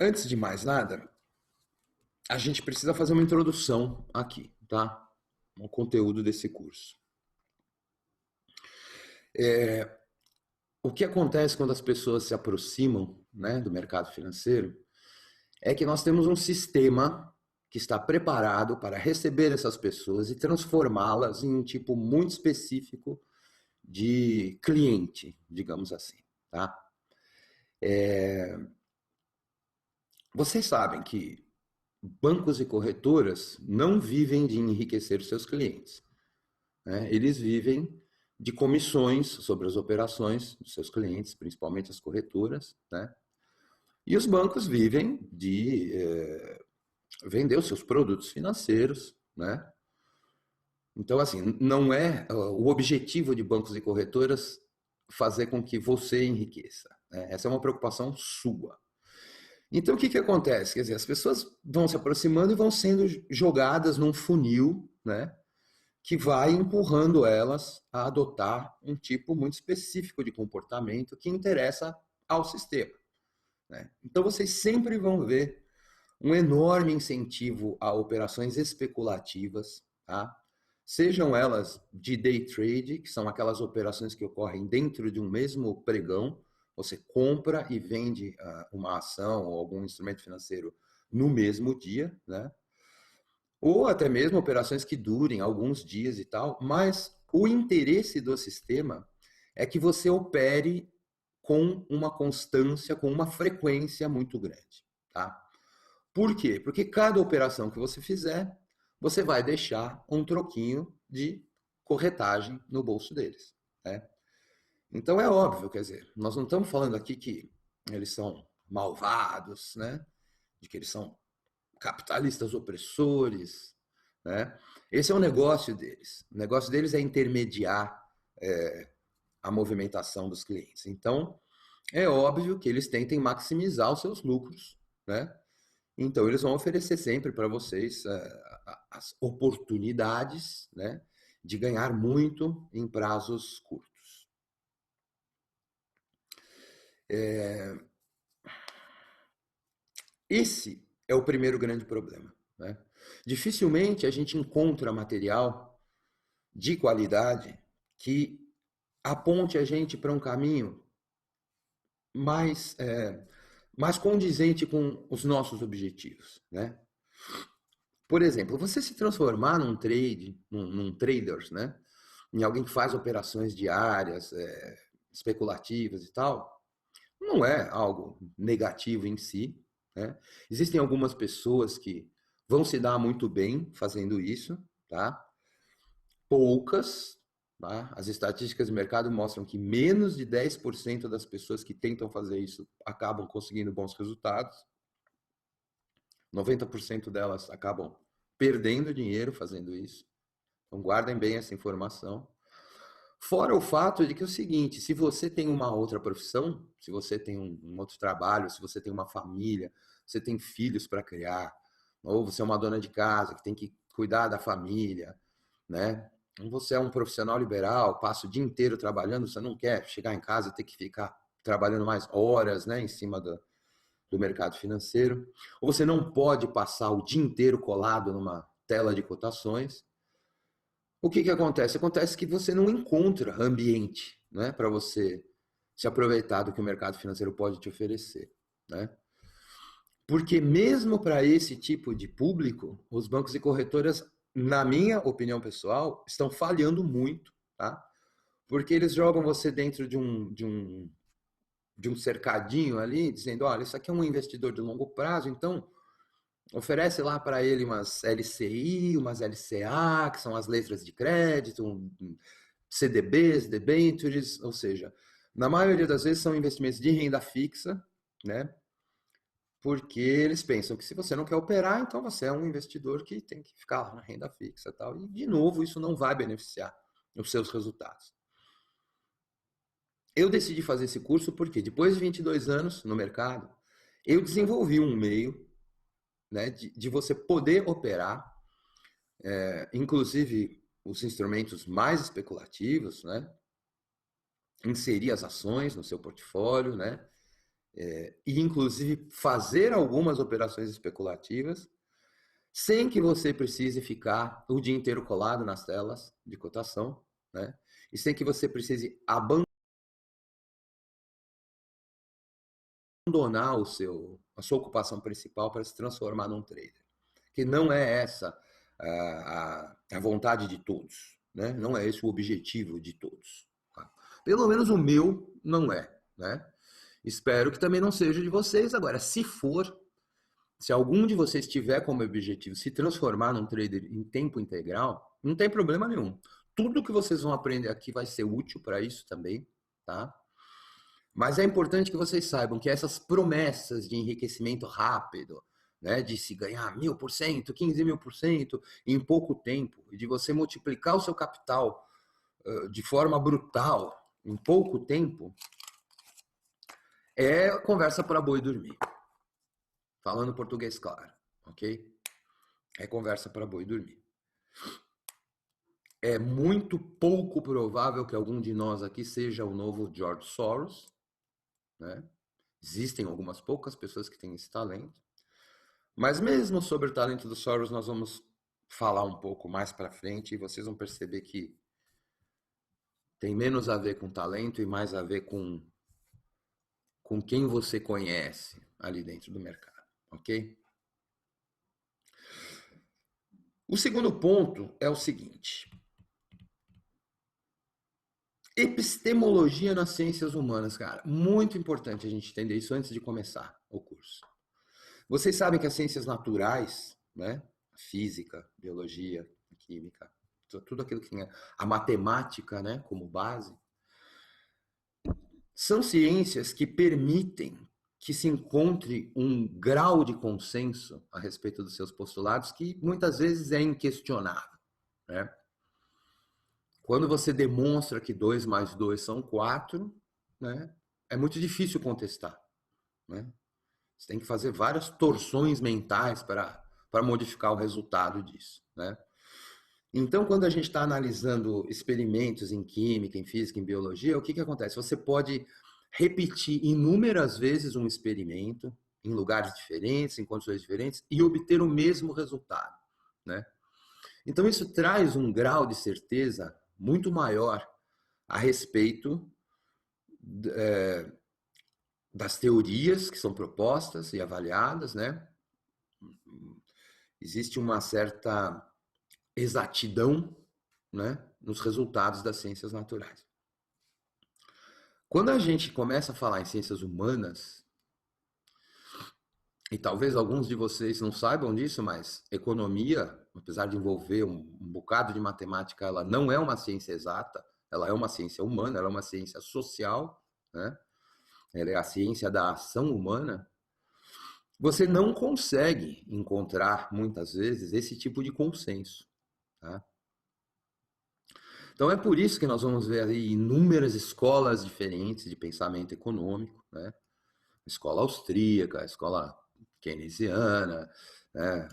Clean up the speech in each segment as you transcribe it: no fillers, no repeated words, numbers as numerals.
Antes de mais nada, a gente precisa fazer uma introdução aqui, tá? O conteúdo desse curso. O que acontece quando as pessoas se aproximam, né, do mercado financeiro é que nós temos um sistema que está preparado para receber essas pessoas e transformá-las em um tipo muito específico de cliente, digamos assim, tá? Vocês sabem que bancos e corretoras não vivem de enriquecer os seus clientes, né? Eles vivem de comissões sobre as operações dos seus clientes, principalmente as corretoras, né? E os bancos vivem de vender os seus produtos financeiros, né? Então, assim, não é o objetivo de bancos e corretoras fazer com que você enriqueça, né? Essa é uma preocupação sua. Então, o que acontece? Quer dizer, as pessoas vão se aproximando e vão sendo jogadas num funil, né? Que vai empurrando elas a adotar um tipo muito específico de comportamento que interessa ao sistema, né? Então, vocês sempre vão ver um enorme incentivo a operações especulativas, tá? Sejam elas de day trade, que são aquelas operações que ocorrem dentro de um mesmo pregão, você compra e vende uma ação ou algum instrumento financeiro no mesmo dia, né? Ou até mesmo operações que durem alguns dias e tal, mas o interesse do sistema é que você opere com uma constância, com uma frequência muito grande, tá? Por quê? Porque cada operação que você fizer, você vai deixar um troquinho de corretagem no bolso deles, né? Então é óbvio, quer dizer, nós não estamos falando aqui que eles são malvados, né? De que eles são capitalistas opressores, né? Esse é o negócio deles. O negócio deles é intermediar a movimentação dos clientes. Então, é óbvio que eles tentem maximizar os seus lucros, né? Então, eles vão oferecer sempre para vocês as oportunidades, né, de ganhar muito em prazos curtos. Esse é o primeiro grande problema, né? Dificilmente a gente encontra material de qualidade que aponte a gente para um caminho mais, mais condizente com os nossos objetivos, né? Por exemplo, você se transformar num trade, num trader, né? Em alguém que faz operações diárias, especulativas e tal, não é algo negativo em si, né? Existem algumas pessoas que vão se dar muito bem fazendo isso, tá? Poucas, tá? As estatísticas de mercado mostram que menos de 10% das pessoas que tentam fazer isso acabam conseguindo bons resultados. 90% delas acabam perdendo dinheiro fazendo isso. Então guardem bem essa informação. Fora o fato de que é o seguinte, se você tem uma outra profissão, se você tem um outro trabalho, se você tem uma família, você tem filhos para criar, ou você é uma dona de casa que tem que cuidar da família, né? Ou você é um profissional liberal, passa o dia inteiro trabalhando, você não quer chegar em casa e ter que ficar trabalhando mais horas, né, em cima do mercado financeiro, ou você não pode passar o dia inteiro colado numa tela de cotações. O que acontece? Acontece que você não encontra ambiente, né, para você se aproveitar do que o mercado financeiro pode te oferecer, né? Porque mesmo para esse tipo de público, os bancos e corretoras, na minha opinião pessoal, estão falhando muito, tá? Porque eles jogam você dentro de um cercadinho ali, dizendo, olha, isso aqui é um investidor de longo prazo, então oferece lá para ele umas LCI, umas LCA, que são as letras de crédito, CDBs, debentures, ou seja, na maioria das vezes são investimentos de renda fixa, né? Porque eles pensam que se você não quer operar, então você é um investidor que tem que ficar lá na renda fixa e tal. E, de novo, isso não vai beneficiar os seus resultados. Eu decidi fazer esse curso porque depois de 22 anos no mercado, eu desenvolvi um meio, né, de você poder operar, inclusive os instrumentos mais especulativos, né, inserir as ações no seu portfólio, né, e inclusive fazer algumas operações especulativas sem que você precise ficar o dia inteiro colado nas telas de cotação, né? E sem que você precise abandonar a sua ocupação principal para se transformar num trader. Que não é essa a vontade de todos, né? Não é esse o objetivo de todos. Tá? Pelo menos o meu não é, né? Espero que também não seja de vocês. Agora, se for, se algum de vocês tiver como objetivo se transformar num trader em tempo integral, não tem problema nenhum. Tudo que vocês vão aprender aqui vai ser útil para isso também, tá? Mas é importante que vocês saibam que essas promessas de enriquecimento rápido, né, de se ganhar 1000%, 15.000% em pouco tempo, e de você multiplicar o seu capital de forma brutal em pouco tempo, é conversa para boi dormir. Falando português claro, ok? É conversa para boi dormir. É muito pouco provável que algum de nós aqui seja o novo George Soros, né? Existem algumas poucas pessoas que têm esse talento. Mas mesmo sobre o talento do Soros, nós vamos falar um pouco mais para frente e vocês vão perceber que tem menos a ver com talento e mais a ver com quem você conhece ali dentro do mercado, ok? O segundo ponto é o seguinte: epistemologia nas ciências humanas, cara. Muito importante a gente entender isso antes de começar o curso. Vocês sabem que as ciências naturais, né? Física, biologia, química, tudo aquilo que tem a matemática, né, como base, são ciências que permitem que se encontre um grau de consenso a respeito dos seus postulados que muitas vezes é inquestionável, né? Quando você demonstra que 2 mais 2 são 4, né, é muito difícil contestar, né? Você tem que fazer várias torções mentais para modificar o resultado disso, né? Então, quando a gente está analisando experimentos em química, em física, em biologia, o que, que acontece? Você pode repetir inúmeras vezes um experimento em lugares diferentes, em condições diferentes, e obter o mesmo resultado, né? Então, isso traz um grau de certeza muito maior a respeito das teorias que são propostas e avaliadas, né? Existe uma certa exatidão, né, nos resultados das ciências naturais. Quando a gente começa a falar em ciências humanas, e talvez alguns de vocês não saibam disso, mas economia, apesar de envolver um bocado de matemática, ela não é uma ciência exata, ela é uma ciência humana, ela é uma ciência social, né? Ela é a ciência da ação humana. Você não consegue encontrar, muitas vezes, esse tipo de consenso, tá? Então é por isso que nós vamos ver aí inúmeras escolas diferentes de pensamento econômico, né? Escola austríaca, escola keynesiana, né?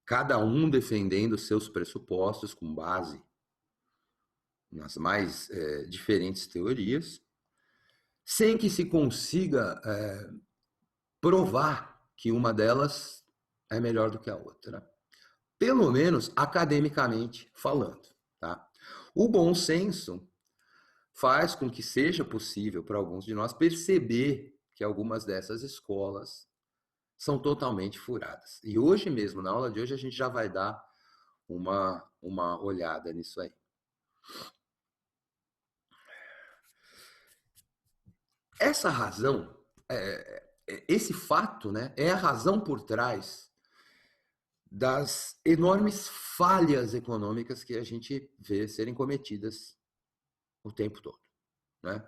Cada um defendendo seus pressupostos com base nas mais diferentes teorias, sem que se consiga provar que uma delas é melhor do que a outra, pelo menos academicamente falando, tá? O bom senso faz com que seja possível para alguns de nós perceber que algumas dessas escolas são totalmente furadas. E hoje mesmo, na aula de hoje, a gente já vai dar uma olhada nisso aí. Essa razão, esse fato, né, é a razão por trás das enormes falhas econômicas que a gente vê serem cometidas o tempo todo, né?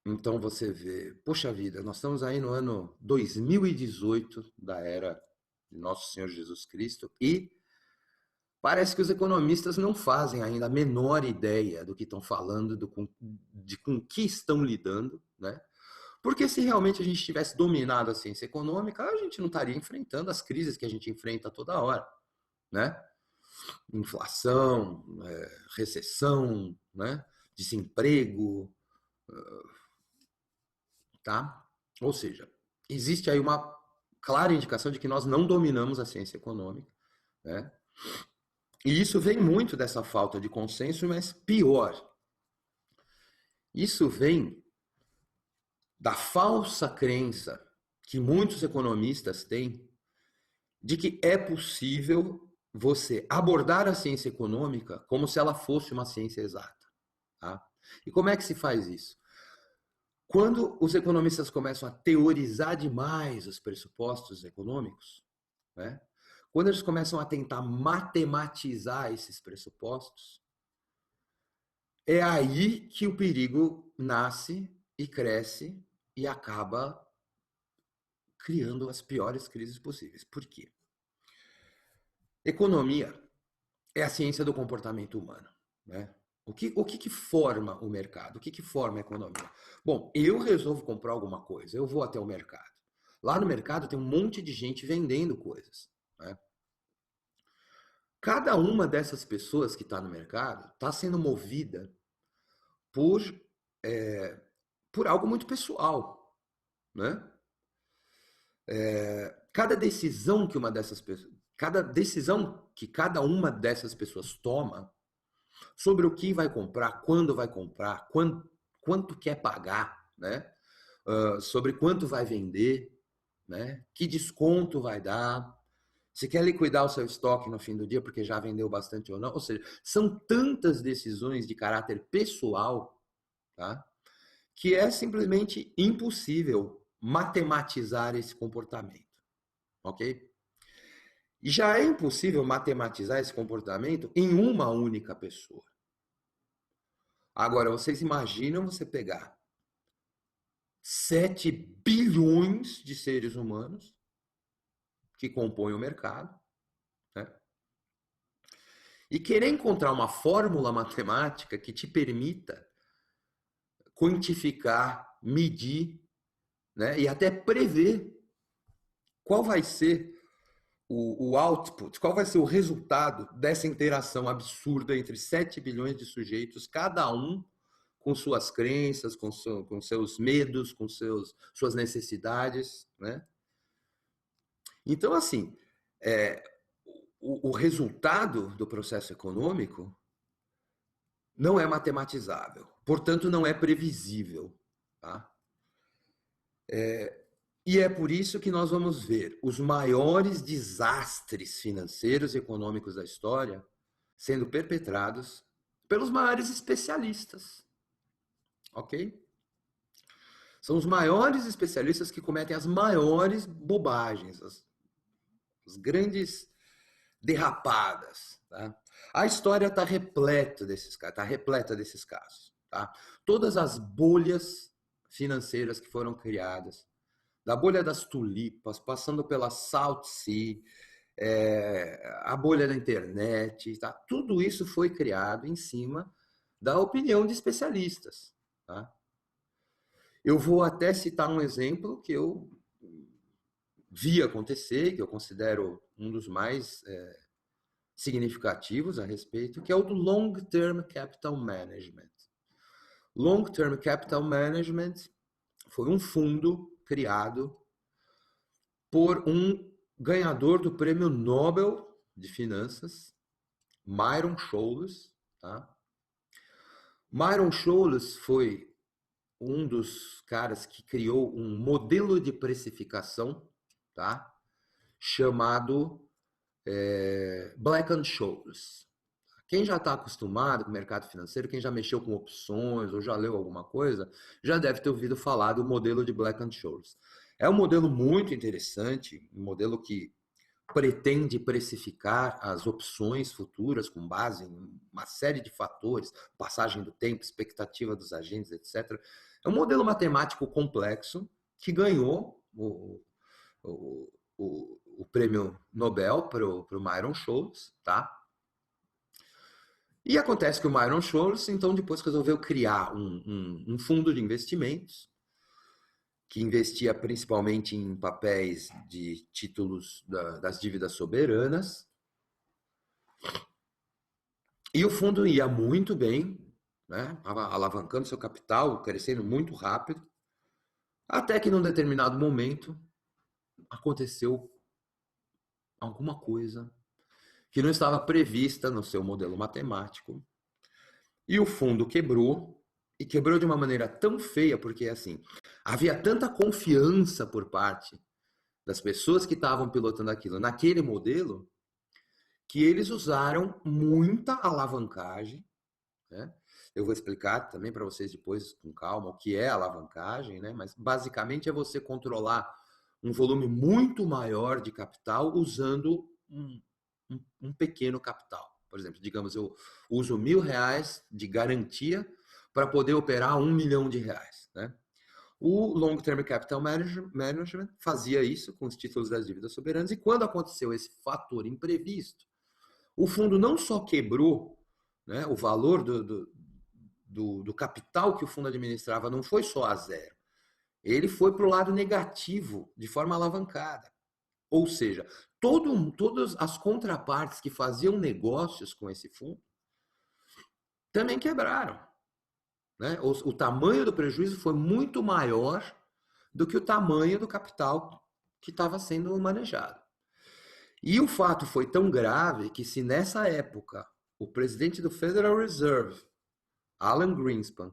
Então você vê, poxa vida, nós estamos aí no ano 2018 da era de Nosso Senhor Jesus Cristo e parece que os economistas não fazem ainda a menor ideia do que estão falando, de com que estão lidando, né? Porque se realmente a gente tivesse dominado a ciência econômica, a gente não estaria enfrentando as crises que a gente enfrenta toda hora, né? Inflação, recessão, né? Desemprego, tá? Ou seja, existe aí uma clara indicação de que nós não dominamos a ciência econômica, né? E isso vem muito dessa falta de consenso, mas pior, isso vem da falsa crença que muitos economistas têm de que é possível você abordar a ciência econômica como se ela fosse uma ciência exata. Tá? E como é que se faz isso? Quando os economistas começam a teorizar demais os pressupostos econômicos, né? Quando eles começam a tentar matematizar esses pressupostos, é aí que o perigo nasce e cresce e acaba criando as piores crises possíveis. Por quê? Economia é a ciência do comportamento humano, né? O que forma o mercado? O que forma a economia? Bom, eu resolvo comprar alguma coisa, eu vou até o mercado. Lá no mercado tem um monte de gente vendendo coisas, né? Cada uma dessas pessoas que está no mercado está sendo movida por, é, por algo muito pessoal, né? Cada decisão que uma dessas pessoas, cada decisão que cada uma dessas pessoas toma sobre o que vai comprar, quanto quer pagar, né? Sobre quanto vai vender, né? Que desconto vai dar, se quer liquidar o seu estoque no fim do dia porque já vendeu bastante ou não. Ou seja, são tantas decisões de caráter pessoal, tá? Que é simplesmente impossível matematizar esse comportamento, ok? E já é impossível matematizar esse comportamento em uma única pessoa. Agora, vocês imaginam você pegar 7 bilhões de seres humanos que compõem o mercado, né? E querer encontrar uma fórmula matemática que te permita quantificar, medir, né? E até prever qual vai ser o output, qual vai ser o resultado dessa interação absurda entre 7 bilhões de sujeitos, cada um com suas crenças, com seus medos, com suas necessidades, né? Então, assim, é, o resultado do processo econômico não é matematizável, portanto, não é previsível. Tá? E é por isso que nós vamos ver os maiores desastres financeiros e econômicos da história sendo perpetrados pelos maiores especialistas, ok? São os maiores especialistas que cometem as maiores bobagens, as grandes derrapadas. Tá? A história está repleta desses casos, tá repleta desses casos. Tá? Todas as bolhas financeiras que foram criadas, da bolha das tulipas, passando pela South Sea, a bolha da internet, tá? Tudo isso foi criado em cima da opinião de especialistas. Tá? Eu vou até citar um exemplo que eu vi acontecer, que eu considero um dos mais significativos a respeito, que é o do Long Term Capital Management. Long Term Capital Management foi um fundo criado por um ganhador do Prêmio Nobel de Finanças, Myron Scholes. Tá? Myron Scholes foi um dos caras que criou um modelo de precificação, tá? Chamado Black-Scholes. Quem já está acostumado com o mercado financeiro, quem já mexeu com opções ou já leu alguma coisa, já deve ter ouvido falar do modelo de Black-Scholes. É um modelo muito interessante, um modelo que pretende precificar as opções futuras com base em uma série de fatores, passagem do tempo, expectativa dos agentes, etc. É um modelo matemático complexo que ganhou o prêmio Nobel para o Myron Scholes, tá? E acontece que o Myron Scholes, então, depois resolveu criar um fundo de investimentos que investia principalmente em papéis de títulos das dívidas soberanas. E o fundo ia muito bem, né? Alavancando seu capital, crescendo muito rápido, Até que num determinado momento aconteceu alguma coisa que não estava prevista no seu modelo matemático e o fundo quebrou, e quebrou de uma maneira tão feia, porque assim, havia tanta confiança por parte das pessoas que estavam pilotando aquilo naquele modelo, que eles usaram muita alavancagem, né? Eu vou explicar também para vocês depois com calma o que é alavancagem, né? Mas basicamente é você controlar um volume muito maior de capital usando um pequeno capital. Por exemplo, digamos, eu uso R$ 1.000 de garantia para poder operar R$ 1 milhão, né? O Long Term Capital Management fazia isso com os títulos das dívidas soberanas, e quando aconteceu esse fator imprevisto, o fundo não só quebrou, né, o valor do capital que o fundo administrava não foi só a zero, ele foi para o lado negativo, de forma alavancada. Ou seja, todas as contrapartes que faziam negócios com esse fundo também quebraram, né? O tamanho do prejuízo foi muito maior do que o tamanho do capital que estava sendo manejado. E o fato foi tão grave que, se nessa época o presidente do Federal Reserve, Alan Greenspan,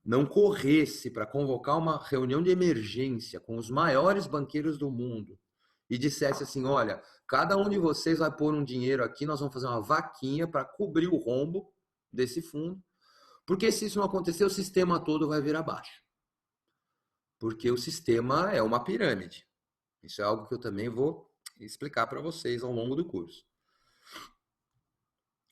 não corresse para convocar uma reunião de emergência com os maiores banqueiros do mundo e dissesse assim: olha, cada um de vocês vai pôr um dinheiro aqui, nós vamos fazer uma vaquinha para cobrir o rombo desse fundo, porque se isso não acontecer, o sistema todo vai vir abaixo. Porque o sistema é uma pirâmide. Isso é algo que eu também vou explicar para vocês ao longo do curso.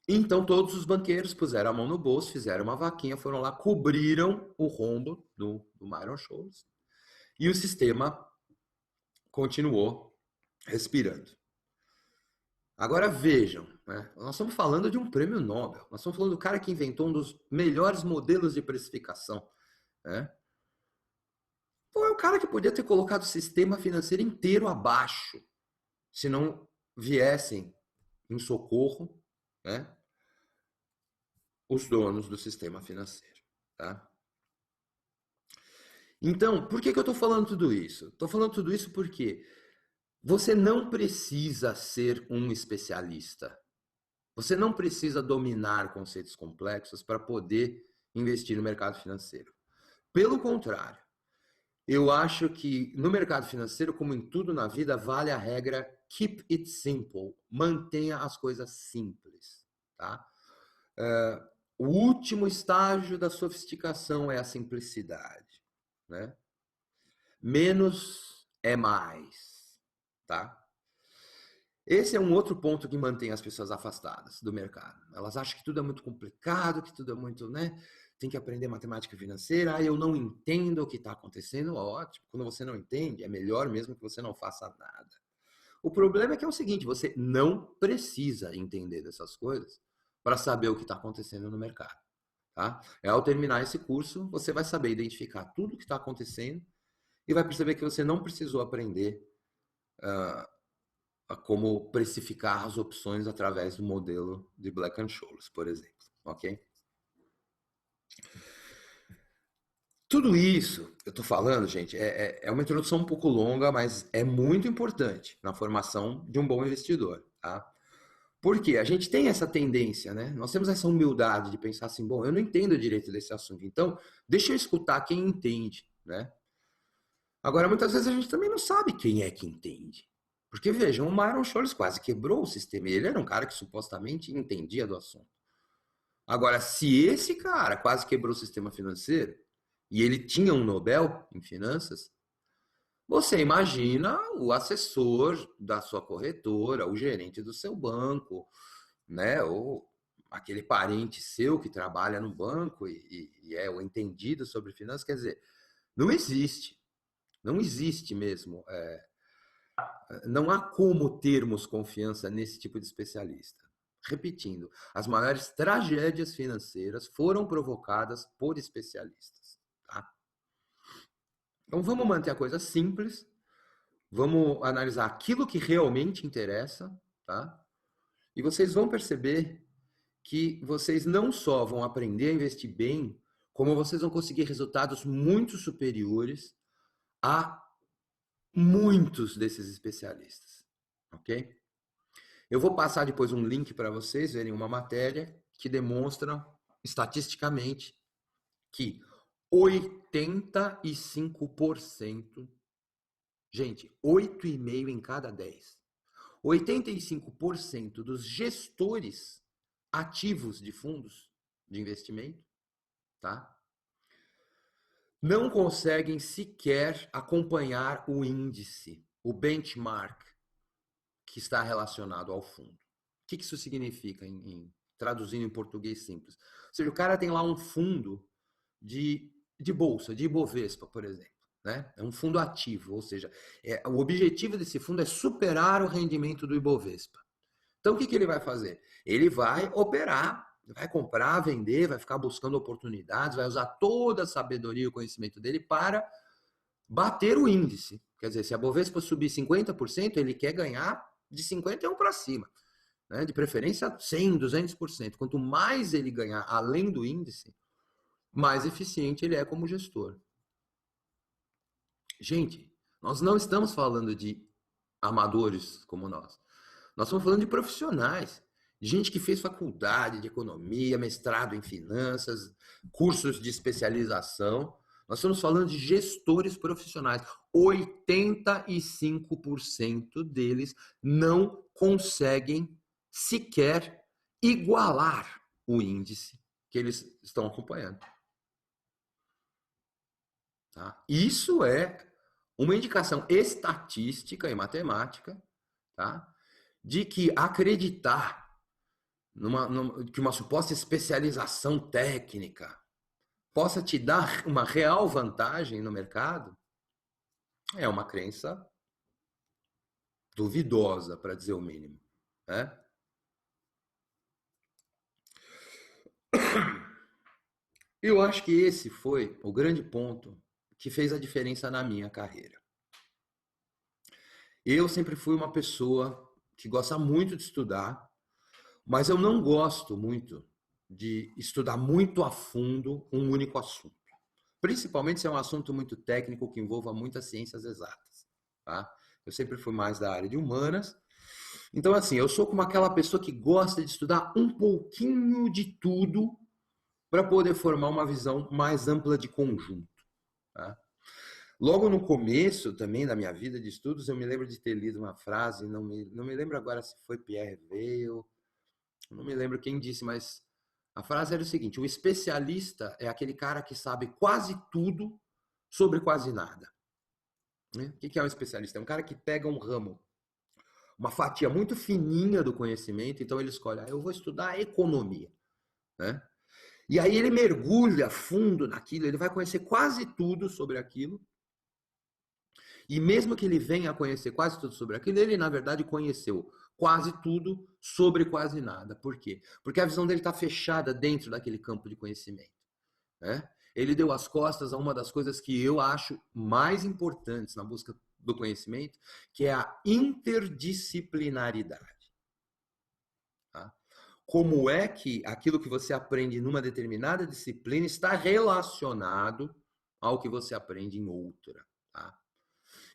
Então todos os banqueiros puseram a mão no bolso, fizeram uma vaquinha, foram lá, cobriram o rombo do Myron Scholes, e o sistema continuou respirando. Agora vejam, né? Nós estamos falando de um prêmio Nobel, nós estamos falando do cara que inventou um dos melhores modelos de precificação, né? Foi o cara que podia ter colocado o sistema financeiro inteiro abaixo, se não viessem em socorro, né, os donos do sistema financeiro. Tá? Então, por que eu estou falando tudo isso? Estou falando tudo isso porque você não precisa ser um especialista. Você não precisa dominar conceitos complexos para poder investir no mercado financeiro. Pelo contrário, eu acho que no mercado financeiro, como em tudo na vida, vale a regra keep it simple. Mantenha as coisas simples. Tá? O último estágio da sofisticação é a simplicidade, né? Menos é mais, tá? Esse é um outro ponto que mantém as pessoas afastadas do mercado. Elas acham que tudo é muito complicado, que tudo é muito, né? Tem que aprender matemática financeira. Ah, eu não entendo o que está acontecendo. Ótimo. Quando você não entende, é melhor mesmo que você não faça nada. O problema é que é o seguinte: você não precisa entender dessas coisas para saber o que está acontecendo no mercado. Tá? Ao terminar esse curso, você vai saber identificar tudo o que está acontecendo e vai perceber que você não precisou aprender a como precificar as opções através do modelo de Black-Scholes, por exemplo. Ok? Tudo isso eu estou falando, gente, é uma introdução um pouco longa, mas é muito importante na formação de um bom investidor. Tá? Porque a gente tem essa tendência, né? Nós temos essa humildade de pensar assim: bom, eu não entendo direito desse assunto, então deixa eu escutar quem entende, né? Agora, muitas vezes a gente também não sabe quem é que entende. Porque, vejam, o Myron Scholes quase quebrou o sistema. Ele era um cara que supostamente entendia do assunto. Agora, se esse cara quase quebrou o sistema financeiro e ele tinha um Nobel em finanças, você imagina o assessor da sua corretora, o gerente do seu banco, né? Ou aquele parente seu que trabalha no banco e é o entendido sobre finanças. Quer dizer, não existe. Não existe mesmo. Não há como termos confiança nesse tipo de especialista. Repetindo, as maiores tragédias financeiras foram provocadas por especialistas. Tá? Então vamos manter a coisa simples, vamos analisar aquilo que realmente interessa, tá? E vocês vão perceber que vocês não só vão aprender a investir bem, como vocês vão conseguir resultados muito superiores Há muitos desses especialistas, ok? Eu vou passar depois um link para vocês verem uma matéria que demonstra estatisticamente que 85%, gente, 8,5 em cada 10, 85% dos gestores ativos de fundos de investimento, tá? Não conseguem sequer acompanhar o índice, o benchmark que está relacionado ao fundo. O que isso significa, traduzindo em português simples? Ou seja, o cara tem lá um fundo de bolsa, de Ibovespa, por exemplo. Né? É um fundo ativo, ou seja, o objetivo desse fundo é superar o rendimento do Ibovespa. Então, o que ele vai fazer? Ele vai operar, vai comprar, vender, vai ficar buscando oportunidades, vai usar toda a sabedoria e o conhecimento dele para bater o índice. Quer dizer, se a Bovespa subir 50%, ele quer ganhar de 51% para cima. Né? De preferência 100%, 200%. Quanto mais ele ganhar além do índice, mais eficiente ele é como gestor. Gente, nós não estamos falando de amadores como nós. Nós estamos falando de profissionais, de gente que fez faculdade de economia, mestrado em finanças, cursos de especialização. Nós estamos falando de gestores profissionais. 85% deles não conseguem sequer igualar o índice que eles estão acompanhando. Tá? Isso é uma indicação estatística e matemática, tá? De que acreditar que uma suposta especialização técnica possa te dar uma real vantagem no mercado é uma crença duvidosa, para dizer o mínimo. Né? Eu acho que esse foi o grande ponto que fez a diferença na minha carreira. Eu sempre fui uma pessoa que gosta muito de estudar, mas eu não gosto muito de estudar muito a fundo um único assunto. Principalmente se é um assunto muito técnico que envolva muitas ciências exatas. Tá? Eu sempre fui mais da área de humanas. Então, assim, eu sou como aquela pessoa que gosta de estudar um pouquinho de tudo para poder formar uma visão mais ampla de conjunto. Tá? Logo no começo também da minha vida de estudos, eu me lembro de ter lido uma frase, não me lembro agora se foi Pierre Weil, não me lembro quem disse, mas a frase era o seguinte: o especialista é aquele cara que sabe quase tudo sobre quase nada. Né? O que é um especialista? É um cara que pega um ramo, uma fatia muito fininha do conhecimento, então ele escolhe, eu vou estudar economia. Né? E aí ele mergulha fundo naquilo, ele vai conhecer quase tudo sobre aquilo, e mesmo que ele venha a conhecer quase tudo sobre aquilo, ele na verdade conheceu quase tudo sobre quase nada. Por quê? Porque a visão dele está fechada dentro daquele campo de conhecimento. Né? Ele deu as costas a uma das coisas que eu acho mais importantes na busca do conhecimento, que é a interdisciplinaridade. Tá? Como é que aquilo que você aprende numa determinada disciplina está relacionado ao que você aprende em outra. Tá?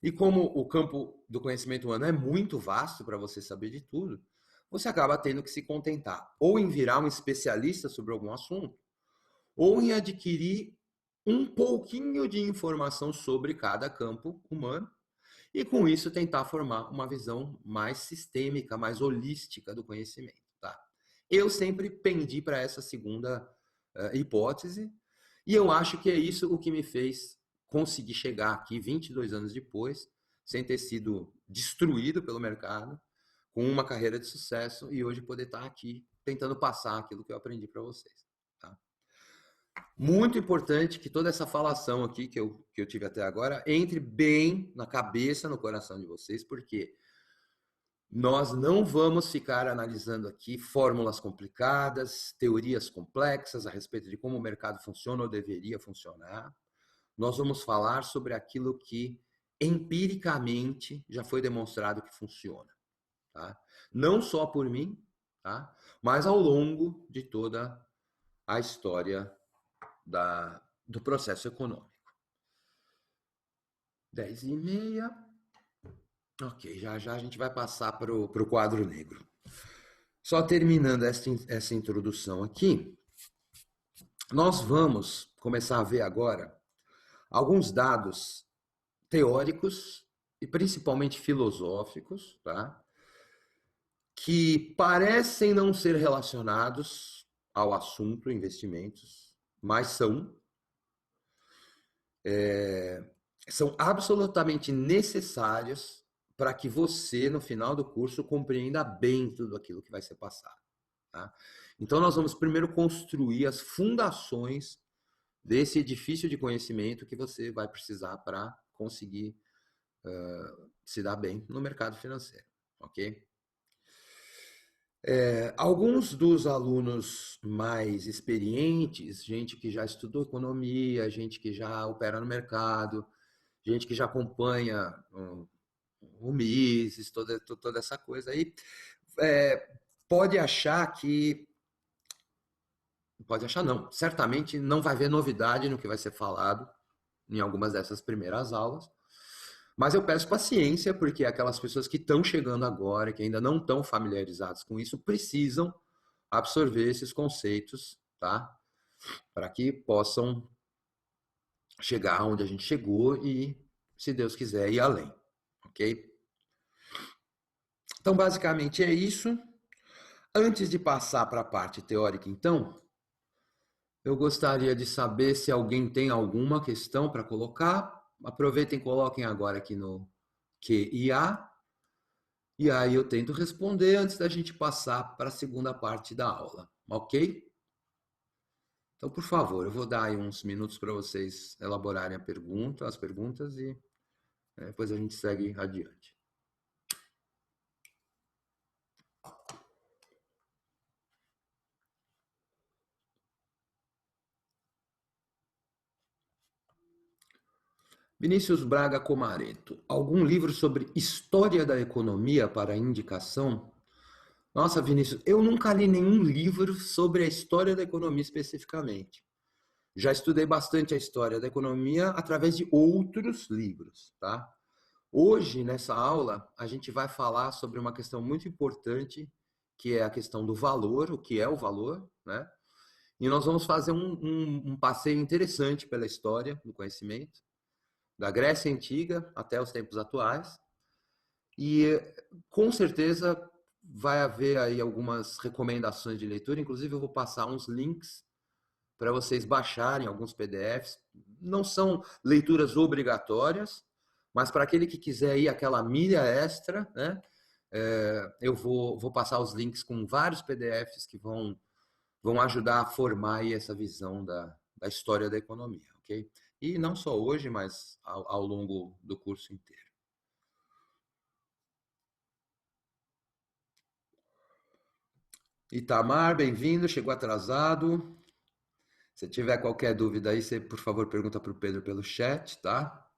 E como o campo do conhecimento humano é muito vasto para você saber de tudo, você acaba tendo que se contentar ou em virar um especialista sobre algum assunto, ou em adquirir um pouquinho de informação sobre cada campo humano e com isso tentar formar uma visão mais sistêmica, mais holística do conhecimento. Tá? Eu sempre pendi para essa segunda hipótese e eu acho que é isso o que me fez conseguir chegar aqui 22 anos depois, sem ter sido destruído pelo mercado, com uma carreira de sucesso e hoje poder estar aqui tentando passar aquilo que eu aprendi para vocês. Tá? Muito importante que toda essa falação aqui que eu tive até agora entre bem na cabeça, no coração de vocês, porque nós não vamos ficar analisando aqui fórmulas complicadas, teorias complexas a respeito de como o mercado funciona ou deveria funcionar. Nós vamos falar sobre aquilo que empiricamente já foi demonstrado que funciona. Tá? Não só por mim, tá? Mas ao longo de toda a história do processo econômico. 10h30. Ok, já já a gente vai passar para o quadro negro. Só terminando essa introdução aqui, nós vamos começar a ver agora alguns dados teóricos e principalmente filosóficos, tá? Que parecem não ser relacionados ao assunto investimentos, mas são absolutamente necessários para que você, no final do curso, compreenda bem tudo aquilo que vai ser passado. Tá? Então, nós vamos primeiro construir as fundações desse edifício de conhecimento que você vai precisar para conseguir se dar bem no mercado financeiro, ok? Alguns dos alunos mais experientes, gente que já estudou economia, gente que já opera no mercado, gente que já acompanha o Mises, toda essa coisa aí, é, pode achar que. Pode achar não, certamente não vai ver novidade no que vai ser falado em algumas dessas primeiras aulas, mas eu peço paciência, porque aquelas pessoas que estão chegando agora, que ainda não estão familiarizadas com isso, precisam absorver esses conceitos, tá? Para que possam chegar onde a gente chegou e, se Deus quiser, ir além, ok? Então, basicamente é isso. Antes de passar para a parte teórica, então, eu gostaria de saber se alguém tem alguma questão para colocar. Aproveitem e coloquem agora aqui no QIA. E aí eu tento responder antes da gente passar para a segunda parte da aula, ok? Então, por favor, eu vou dar aí uns minutos para vocês elaborarem as perguntas e depois a gente segue adiante. Vinícius Braga Comareto, algum livro sobre história da economia para indicação? Nossa, Vinícius, eu nunca li nenhum livro sobre a história da economia especificamente. Já estudei bastante a história da economia através de outros livros, tá? Hoje, nessa aula, a gente vai falar sobre uma questão muito importante, que é a questão do valor, o que é o valor, né? E nós vamos fazer um passeio interessante pela história do conhecimento, da Grécia Antiga até os tempos atuais. E com certeza vai haver aí algumas recomendações de leitura, inclusive eu vou passar uns links para vocês baixarem alguns PDFs. Não são leituras obrigatórias, mas para aquele que quiser ir aquela milha extra, né? Eu vou passar os links com vários PDFs que vão ajudar a formar aí essa visão da história da economia, ok? E não só hoje, mas ao longo do curso inteiro. Itamar, bem-vindo, chegou atrasado. Se tiver qualquer dúvida aí, você, por favor, pergunta para o Pedro pelo chat, tá?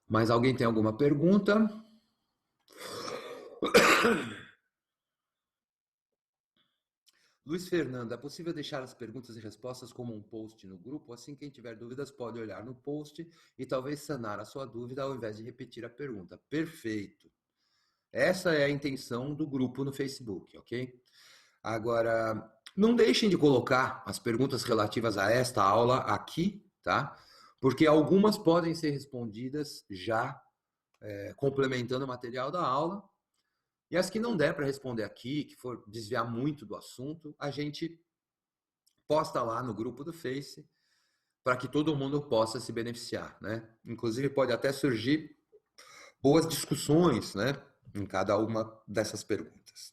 Mas alguém tem alguma pergunta? Luiz Fernando, é possível deixar as perguntas e respostas como um post no grupo? Assim, quem tiver dúvidas pode olhar no post e talvez sanar a sua dúvida ao invés de repetir a pergunta. Perfeito. Essa é a intenção do grupo no Facebook, ok? Agora, não deixem de colocar as perguntas relativas a esta aula aqui, tá? Porque algumas podem ser respondidas já complementando o material da aula. E as que não der para responder aqui, que for desviar muito do assunto, a gente posta lá no grupo do Face para que todo mundo possa se beneficiar, né? Inclusive pode até surgir boas discussões, né, em cada uma dessas perguntas.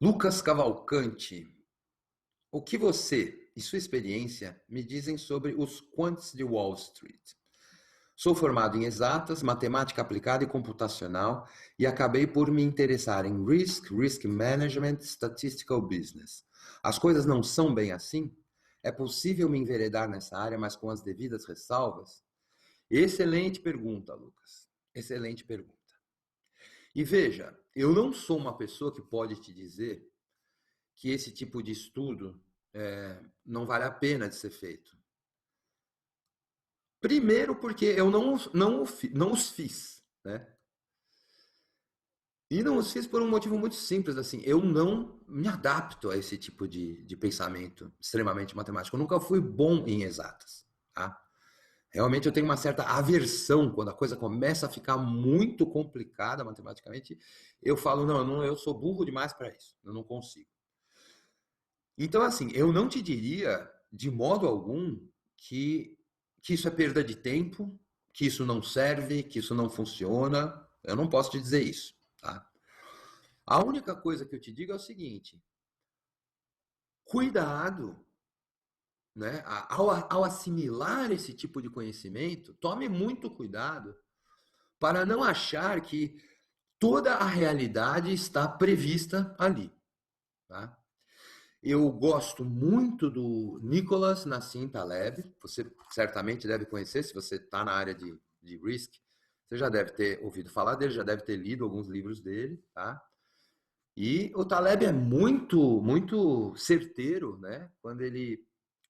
Lucas Cavalcante, o que você e sua experiência me dizem sobre os quants de Wall Street? Sou formado em exatas, matemática aplicada e computacional e acabei por me interessar em risk management, statistical business. As coisas não são bem assim? É possível me enveredar nessa área, mas com as devidas ressalvas? Excelente pergunta, Lucas. Excelente pergunta. E veja, eu não sou uma pessoa que pode te dizer que esse tipo de estudo não vale a pena de ser feito. Primeiro porque eu não os fiz, né? E não os fiz por um motivo muito simples, assim, eu não me adapto a esse tipo de pensamento extremamente matemático. Eu nunca fui bom em exatas, tá? Realmente eu tenho uma certa aversão quando a coisa começa a ficar muito complicada matematicamente. Eu falo, não, eu sou burro demais para isso, eu não consigo. Então, assim, eu não te diria de modo algum que, que isso é perda de tempo, que isso não serve, que isso não funciona. Eu não posso te dizer isso, tá? A única coisa que eu te digo é o seguinte: cuidado, né? Ao assimilar esse tipo de conhecimento, tome muito cuidado para não achar que toda a realidade está prevista ali, tá? Eu gosto muito do Nicholas Nassim Taleb, você certamente deve conhecer, se você está na área de Risk, você já deve ter ouvido falar dele, já deve ter lido alguns livros dele, tá? E o Taleb é muito certeiro, né? Quando ele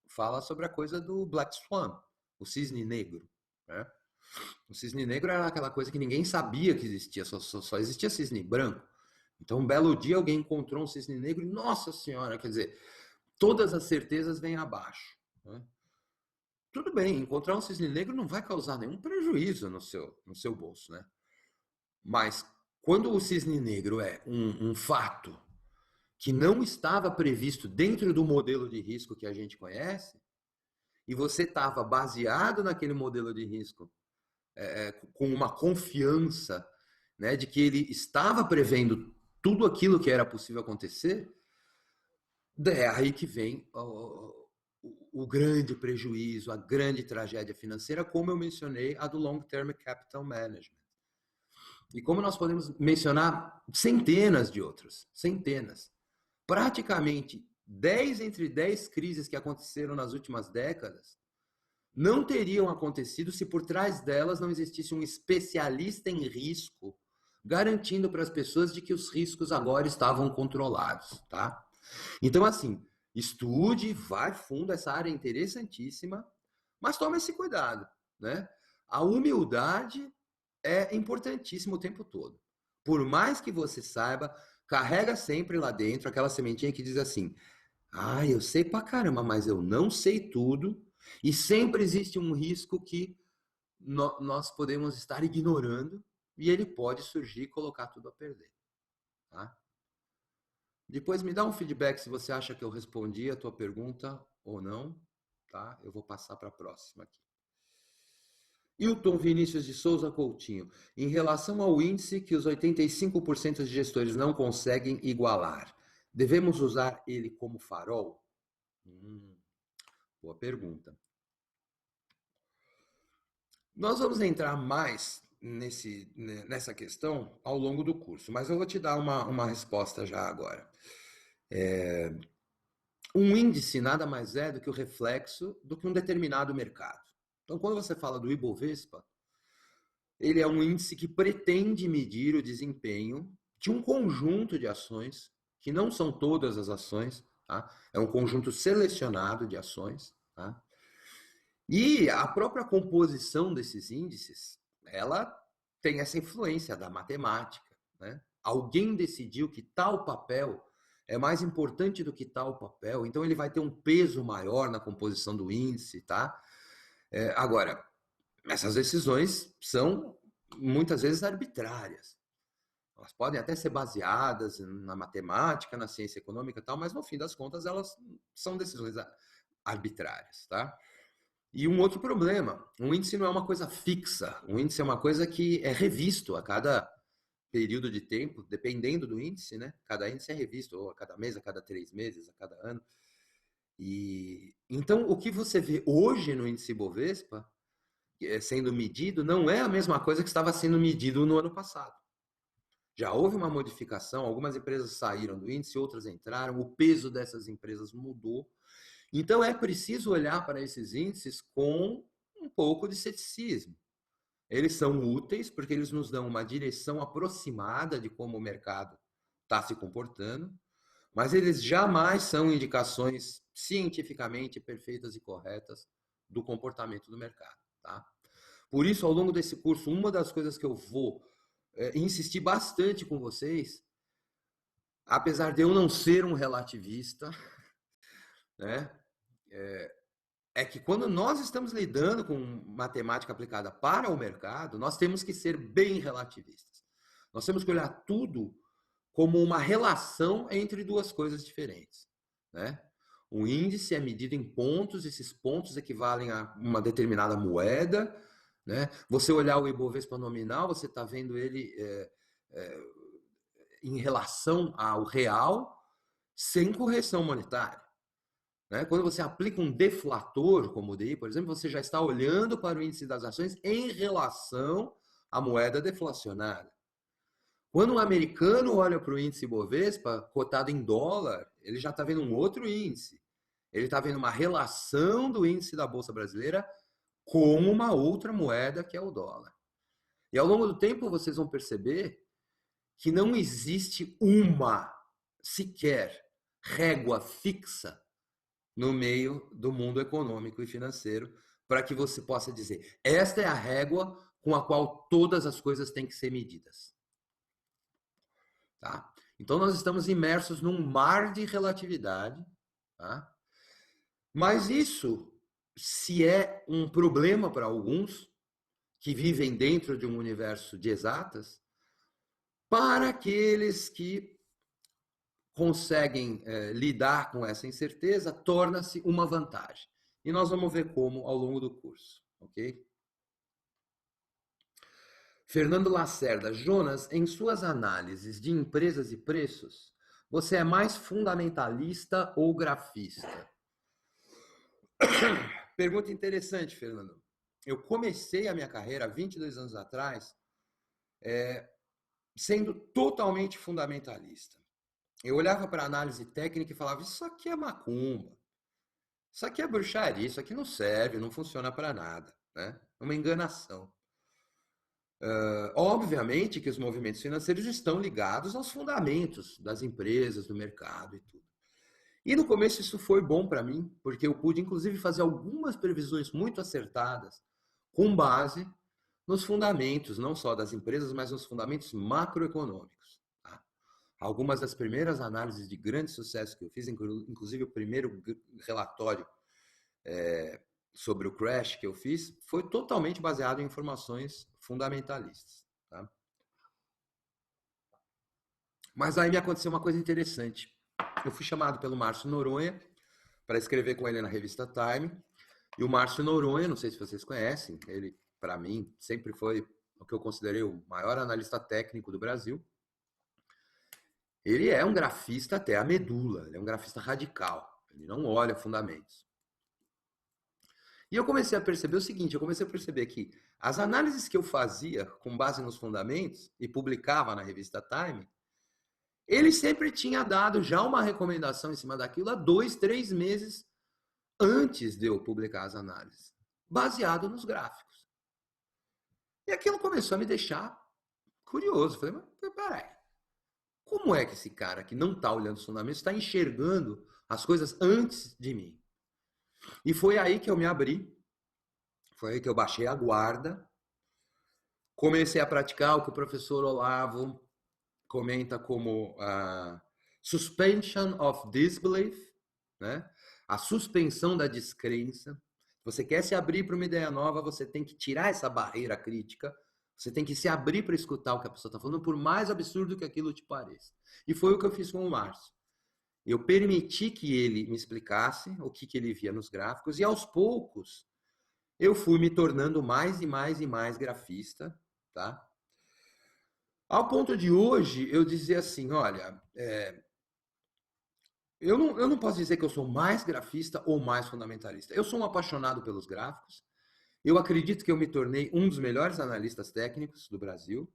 fala sobre a coisa do Black Swan, o cisne negro, né? O cisne negro era aquela coisa que ninguém sabia que existia, só existia cisne branco. Então, um belo dia alguém encontrou um cisne negro e, nossa senhora, quer dizer, todas as certezas vêm abaixo, né? Tudo bem, encontrar um cisne negro não vai causar nenhum prejuízo no seu bolso, né? Mas quando o cisne negro é um fato que não estava previsto dentro do modelo de risco que a gente conhece, e você estava baseado naquele modelo de risco com uma confiança, né, de que ele estava prevendo tudo aquilo que era possível acontecer, é aí que vem o grande prejuízo, a grande tragédia financeira, como eu mencionei, a do Long Term Capital Management. E como nós podemos mencionar centenas de outras, centenas. Praticamente 10 entre 10 crises que aconteceram nas últimas décadas não teriam acontecido se por trás delas não existisse um especialista em risco garantindo para as pessoas de que os riscos agora estavam controlados, tá? Então, assim, estude, vai fundo, essa área é interessantíssima, mas tome esse cuidado, né? A humildade é importantíssima o tempo todo. Por mais que você saiba, carrega sempre lá dentro aquela sementinha que diz assim: ah, eu sei pra caramba, mas eu não sei tudo, e sempre existe um risco que nós podemos estar ignorando, e ele pode surgir e colocar tudo a perder, tá? Depois me dá um feedback se você acha que eu respondi a tua pergunta ou não, tá? Eu vou passar para a próxima aqui. Hilton Vinícius de Souza Coutinho, em relação ao índice que os 85% de gestores não conseguem igualar, devemos usar ele como farol? Boa pergunta. Nós vamos entrar mais nessa questão ao longo do curso, mas eu vou te dar uma resposta já agora. Um índice nada mais é do que o reflexo do que um determinado mercado. Então, quando você fala do Ibovespa, ele é um índice que pretende medir o desempenho de um conjunto de ações, que não são todas as ações, tá? É um conjunto selecionado de ações, tá? E a própria composição desses índices, ela tem essa influência da matemática, né? Alguém decidiu que tal papel é mais importante do que tal papel, então ele vai ter um peso maior na composição do índice, tá? Agora, essas decisões são muitas vezes arbitrárias. Elas podem até ser baseadas na matemática, na ciência econômica e tal, mas no fim das contas elas são decisões arbitrárias, tá? E um outro problema, um índice não é uma coisa fixa, um índice é uma coisa que é revisto a cada período de tempo, dependendo do índice, né? Cada índice é revisto, ou a cada mês, a cada 3 meses, a cada ano. E então o que você vê hoje no índice Bovespa sendo medido não é a mesma coisa que estava sendo medido no ano passado. Já houve uma modificação, algumas empresas saíram do índice, outras entraram, o peso dessas empresas mudou. Então é preciso olhar para esses índices com um pouco de ceticismo. Eles são úteis porque eles nos dão uma direção aproximada de como o mercado está se comportando, mas eles jamais são indicações cientificamente perfeitas e corretas do comportamento do mercado. tá? Por isso, ao longo desse curso, uma das coisas que eu vou insistir bastante com vocês, apesar de eu não ser um relativista, né, é que quando nós estamos lidando com matemática aplicada para o mercado, nós temos que ser bem relativistas. Nós temos que olhar tudo como uma relação entre duas coisas diferentes, né? O índice é medido em pontos, esses pontos equivalem a uma determinada moeda, né? Você olhar o Ibovespa nominal, você está vendo ele em relação ao real, sem correção monetária. Né? Quando você aplica um deflator, como o DI, por exemplo, você já está olhando para o índice das ações em relação à moeda deflacionária. Quando um americano olha para o índice Bovespa, cotado em dólar, ele já está vendo um outro índice. Ele está vendo uma relação do índice da Bolsa Brasileira com uma outra moeda, que é o dólar. E ao longo do tempo, vocês vão perceber que não existe uma, sequer, régua fixa no meio do mundo econômico e financeiro para que você possa dizer, esta é a régua com a qual todas as coisas têm que ser medidas. Tá? Então, nós estamos imersos num mar de relatividade, tá? Mas isso, se é um problema para alguns que vivem dentro de um universo de exatas, para aqueles que conseguem lidar com essa incerteza, torna-se uma vantagem. E nós vamos ver como ao longo do curso, ok? Fernando Lacerda, Jonas, em suas análises de empresas e preços, você é mais fundamentalista ou grafista? Pergunta interessante, Fernando. Eu comecei a minha carreira há 22 anos atrás sendo totalmente fundamentalista. Eu olhava para a análise técnica e falava, isso aqui é macumba, isso aqui é bruxaria, isso aqui não serve, não funciona para nada, né? É uma enganação. Obviamente que os movimentos financeiros estão ligados aos fundamentos das empresas, do mercado e tudo. E no começo isso foi bom para mim, porque eu pude inclusive fazer algumas previsões muito acertadas com base nos fundamentos, não só das empresas, mas nos fundamentos macroeconômicos. Tá? Algumas das primeiras análises de grande sucesso que eu fiz, inclusive o primeiro relatório sobre o crash que eu fiz, foi totalmente baseado em informações fundamentalistas. Tá? Mas aí me aconteceu uma coisa interessante. Eu fui chamado pelo Márcio Noronha para escrever com ele na revista Time. E o Márcio Noronha, não sei se vocês conhecem, ele, para mim, sempre foi o que eu considerei o maior analista técnico do Brasil. Ele é um grafista até a medula, ele é um grafista radical, ele não olha fundamentos. E eu comecei a perceber o seguinte, eu comecei a perceber que as análises que eu fazia com base nos fundamentos e publicava na revista Time, ele sempre tinha dado já uma recomendação em cima daquilo há 2, 3 meses antes de eu publicar as análises, baseado nos gráficos. E aquilo começou a me deixar curioso. Falei, mas peraí, como é que esse cara que não está olhando os fundamentos está enxergando as coisas antes de mim? E foi aí que eu me abri, foi aí que eu baixei a guarda, comecei a praticar o que o professor Olavo comenta como suspension of disbelief, né? A suspensão da descrença. Se você quer se abrir para uma ideia nova, você tem que tirar essa barreira crítica, você tem que se abrir para escutar o que a pessoa está falando, por mais absurdo que aquilo te pareça. E foi o que eu fiz com o Márcio. Eu permiti que ele me explicasse o que ele via nos gráficos, e aos poucos eu fui me tornando mais e mais e mais grafista, tá? Ao ponto de hoje eu dizer assim, olha, eu não posso dizer que eu sou mais grafista ou mais fundamentalista. Eu sou um apaixonado pelos gráficos. Eu acredito que eu me tornei um dos melhores analistas técnicos do Brasil.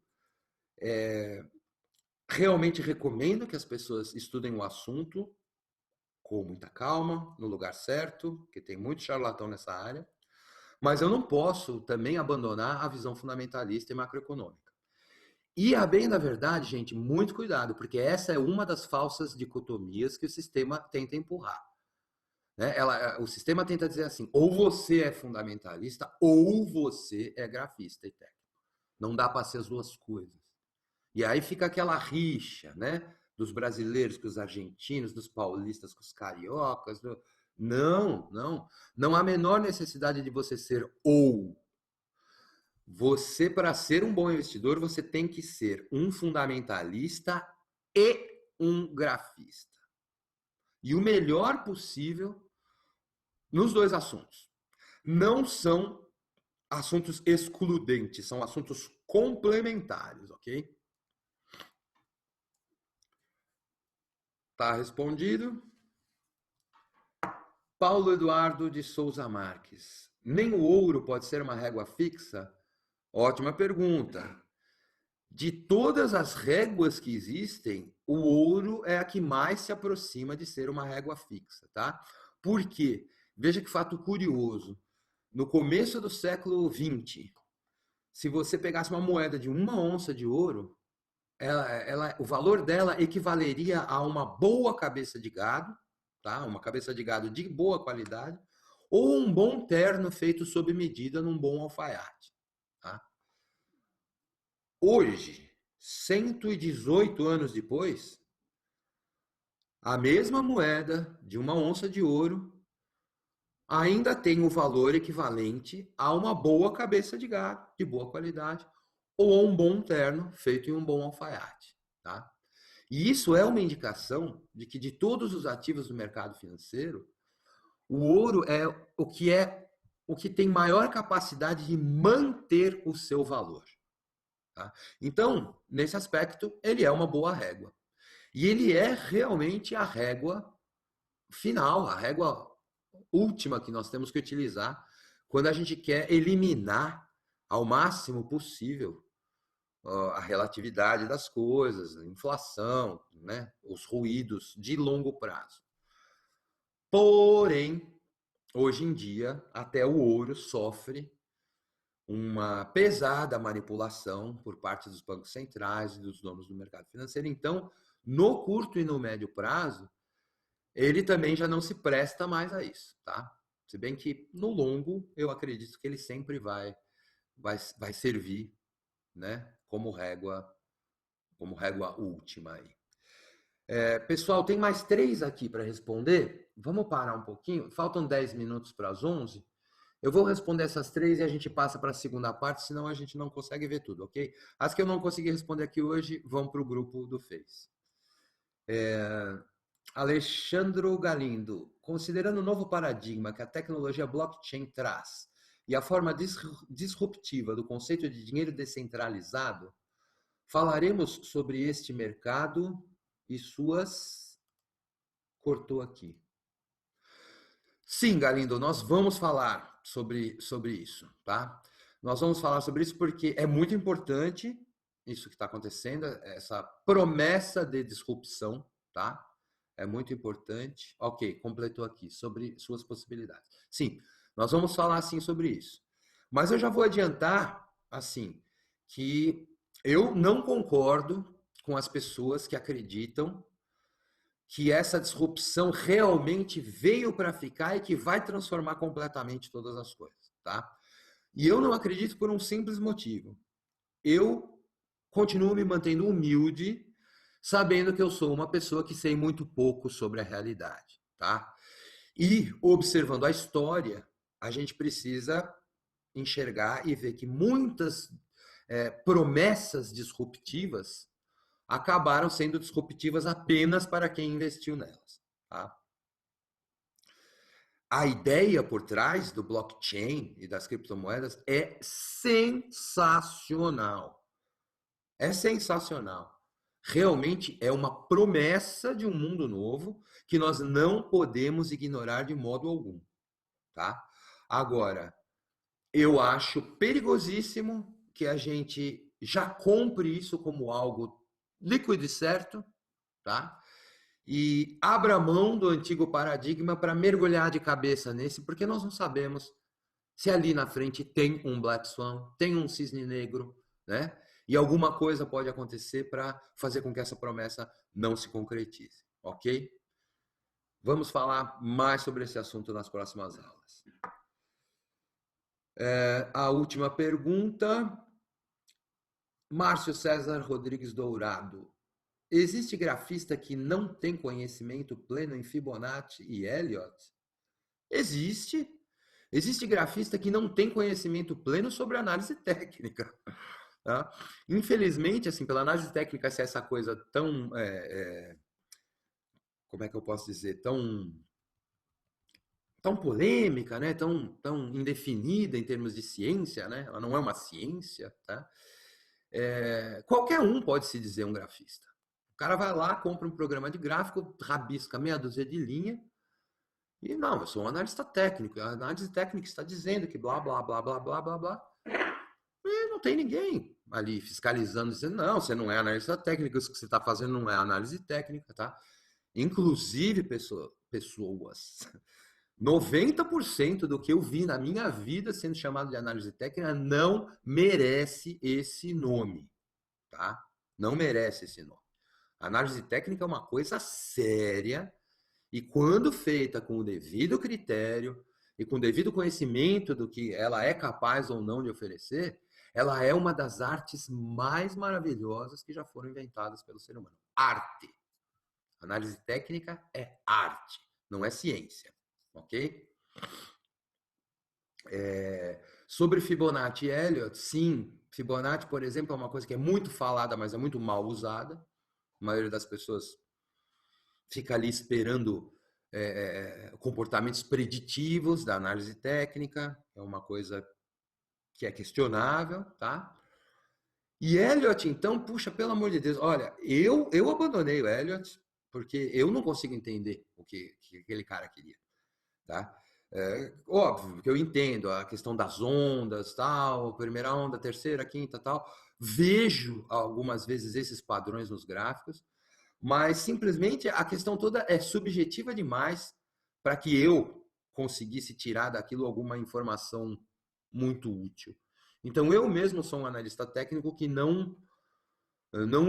Realmente recomendo que as pessoas estudem o assunto com muita calma, no lugar certo, porque tem muito charlatão nessa área. Mas eu não posso também abandonar a visão fundamentalista e macroeconômica. E, a bem da verdade, gente, muito cuidado, porque essa é uma das falsas dicotomias que o sistema tenta empurrar. né? O sistema tenta dizer assim, ou você é fundamentalista ou você é grafista e técnico. Não dá para ser as duas coisas. E aí fica aquela rixa, né? Dos brasileiros com os argentinos, dos paulistas com os cariocas. Não, não. Não há a menor necessidade de você ser ou. Você, para ser um bom investidor, você tem que ser um fundamentalista e um grafista. E o melhor possível nos dois assuntos. Não são assuntos excludentes, são assuntos complementares, ok? Tá respondido. Paulo Eduardo de Souza Marques. Nem o ouro pode ser uma régua fixa? Ótima pergunta. De todas as réguas que existem, o ouro é a que mais se aproxima de ser uma régua fixa, tá? Por quê? Veja que fato curioso. No começo do século XX, se você pegasse uma moeda de 1 onça de ouro, o valor dela equivaleria a uma boa cabeça de gado, tá? Uma cabeça de gado de boa qualidade, ou um bom terno feito sob medida num bom alfaiate. Tá? Hoje, 118 anos depois, a mesma moeda de 1 onça de ouro ainda tem o valor equivalente a uma boa cabeça de gado de boa qualidade ou a um bom terno feito em um bom alfaiate. Tá? E isso é uma indicação de que de todos os ativos do mercado financeiro, o ouro é o que tem maior capacidade de manter o seu valor. Tá? Então, nesse aspecto, ele é uma boa régua. E ele é realmente a régua final, a régua última que nós temos que utilizar quando a gente quer eliminar ao máximo possível a relatividade das coisas, a inflação, né, os ruídos de longo prazo. Porém, hoje em dia, até o ouro sofre uma pesada manipulação por parte dos bancos centrais e dos donos do mercado financeiro. Então, no curto e no médio prazo, ele também já não se presta mais a isso, tá? Se bem que no longo, eu acredito que ele sempre vai servir, né, como régua última aí. Pessoal, tem mais 3 aqui para responder. Vamos parar um pouquinho. Faltam 10 minutos para as 11. Eu vou responder essas 3 e a gente passa para a segunda parte, senão a gente não consegue ver tudo, ok? As que eu não consegui responder aqui hoje vão para o grupo do Face. Alexandro Galindo, considerando o novo paradigma que a tecnologia blockchain traz e a forma disruptiva do conceito de dinheiro descentralizado, falaremos sobre este mercado e suas... Cortou aqui. Sim, Galindo, nós vamos falar sobre isso, tá? Nós vamos falar sobre isso porque é muito importante isso que está acontecendo, essa promessa de disrupção, tá? É muito importante. Ok, completou aqui, sobre suas possibilidades. Sim, nós vamos falar sim sobre isso. Mas eu já vou adiantar, assim, que eu não concordo com as pessoas que acreditam que essa disrupção realmente veio para ficar e que vai transformar completamente todas as coisas, tá? E eu não acredito por um simples motivo. Eu continuo me mantendo humilde, sabendo que eu sou uma pessoa que sei muito pouco sobre a realidade, tá? E observando a história, a gente precisa enxergar e ver que muitas promessas disruptivas acabaram sendo disruptivas apenas para quem investiu nelas. Tá? A ideia por trás do blockchain e das criptomoedas é sensacional. É sensacional. Realmente é uma promessa de um mundo novo que nós não podemos ignorar de modo algum. Tá? Agora, eu acho perigosíssimo que a gente já compre isso como algo líquido e certo, tá? E abra mão do antigo paradigma para mergulhar de cabeça nesse, porque nós não sabemos se ali na frente tem um Black Swan, tem um cisne negro, né? E alguma coisa pode acontecer para fazer com que essa promessa não se concretize, ok? Vamos falar mais sobre esse assunto nas próximas aulas. A última pergunta, Márcio César Rodrigues Dourado. Existe grafista que não tem conhecimento pleno em Fibonacci e Elliott? Existe. Existe grafista que não tem conhecimento pleno sobre análise técnica. Tá? Infelizmente, assim, pela análise técnica ser essa coisa tão, como é que eu posso dizer, tão polêmica, né? Tão indefinida em termos de ciência, né? Ela não é uma ciência, tá? Qualquer um pode se dizer um grafista. O cara vai lá, compra um programa de gráfico, rabisca meia dúzia de linha e não, eu sou um analista técnico. A análise técnica está dizendo que blá, blá, blá, blá, blá, blá, blá. E não tem ninguém ali fiscalizando, dizendo, não, você não é analista técnico, isso que você está fazendo não é análise técnica, tá? Inclusive, pessoas 90% do que eu vi na minha vida sendo chamado de análise técnica não merece esse nome, tá? Não merece esse nome. A análise técnica é uma coisa séria e quando feita com o devido critério e com o devido conhecimento do que ela é capaz ou não de oferecer, ela é uma das artes mais maravilhosas que já foram inventadas pelo ser humano. Arte. Análise técnica é arte, não é ciência, ok? Sobre Fibonacci e Elliott, sim, Fibonacci, por exemplo, é uma coisa que é muito falada, mas é muito mal usada. A maioria das pessoas fica ali esperando comportamentos preditivos da análise técnica, é uma coisa que é questionável, tá? E Elliott, então, puxa, pelo amor de Deus, olha, eu abandonei o Elliott porque eu não consigo entender o que aquele cara queria, tá? Óbvio que eu entendo a questão das ondas, tal, primeira onda, terceira, quinta, tal. Vejo algumas vezes esses padrões nos gráficos, mas simplesmente a questão toda é subjetiva demais para que eu conseguisse tirar daquilo alguma informação muito útil. Então eu mesmo sou um analista técnico que não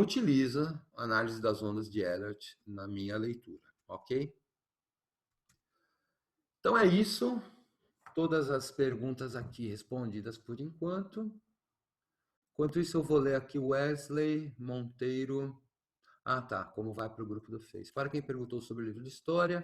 utiliza análise das ondas de Elliott na minha leitura, ok? Então é isso. Todas as perguntas aqui respondidas por enquanto. Enquanto isso, eu vou ler aqui Wesley Monteiro. Ah, tá. Como vai para o grupo do Face. Para quem perguntou sobre o livro de história,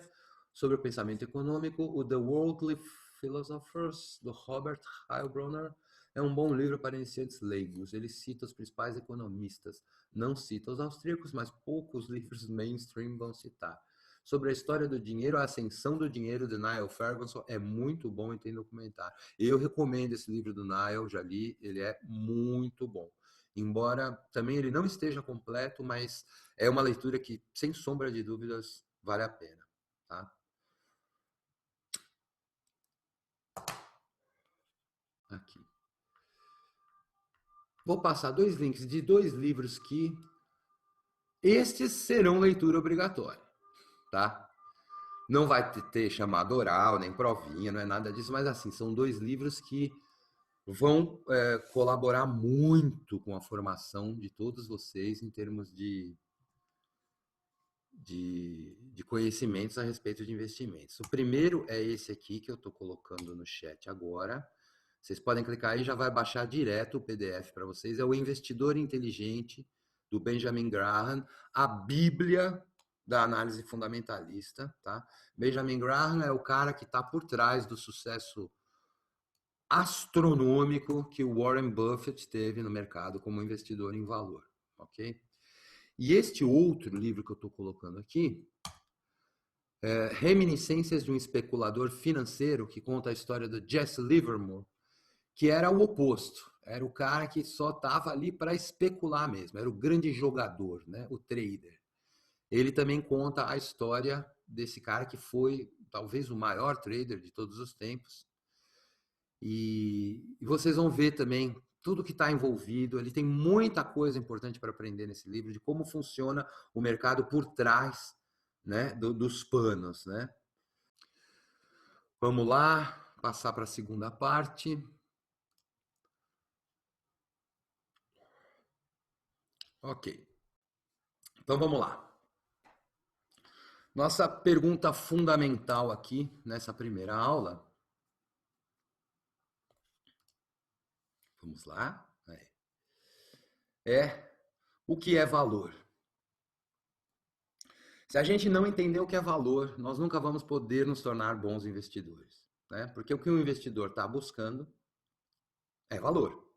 sobre o pensamento econômico, o The Worldly Philosophers, do Robert Heilbronner, é um bom livro para iniciantes leigos. Ele cita os principais economistas. Não cita os austríacos, mas poucos livros mainstream vão citar. Sobre a história do dinheiro, a ascensão do dinheiro de Niall Ferguson é muito bom e tem documentário. Eu recomendo esse livro do Niall, já li, ele é muito bom. Embora também ele não esteja completo, mas é uma leitura que, sem sombra de dúvidas, vale a pena. Tá? Aqui. Vou passar dois links de dois livros que estes serão leitura obrigatória. Tá? Não vai ter chamado oral, nem provinha, não é nada disso, mas assim, são dois livros que vão colaborar muito com a formação de todos vocês em termos de conhecimentos a respeito de investimentos. O primeiro é esse aqui que eu estou colocando no chat agora. Vocês podem clicar aí, já vai baixar direto o PDF para vocês. É o Investidor Inteligente, do Benjamin Graham, a Bíblia da análise fundamentalista. Tá? Benjamin Graham é o cara que está por trás do sucesso astronômico que o Warren Buffett teve no mercado como investidor em valor. Ok? E este outro livro que eu estou colocando aqui, Reminiscências de um Especulador Financeiro, que conta a história do Jesse Livermore, que era o oposto. Era o cara que só estava ali para especular mesmo, era o grande jogador, né? O trader. Ele também conta a história desse cara que foi talvez o maior trader de todos os tempos. E vocês vão ver também tudo que está envolvido. Ele tem muita coisa importante para aprender nesse livro de como funciona o mercado por trás, né, dos panos, né? Vamos lá, passar para a segunda parte. Ok, então vamos lá. Nossa pergunta fundamental aqui nessa primeira aula, vamos lá, é o que é valor? Se a gente não entender o que é valor, nós nunca vamos poder nos tornar bons investidores, né? Porque o que um investidor está buscando é valor,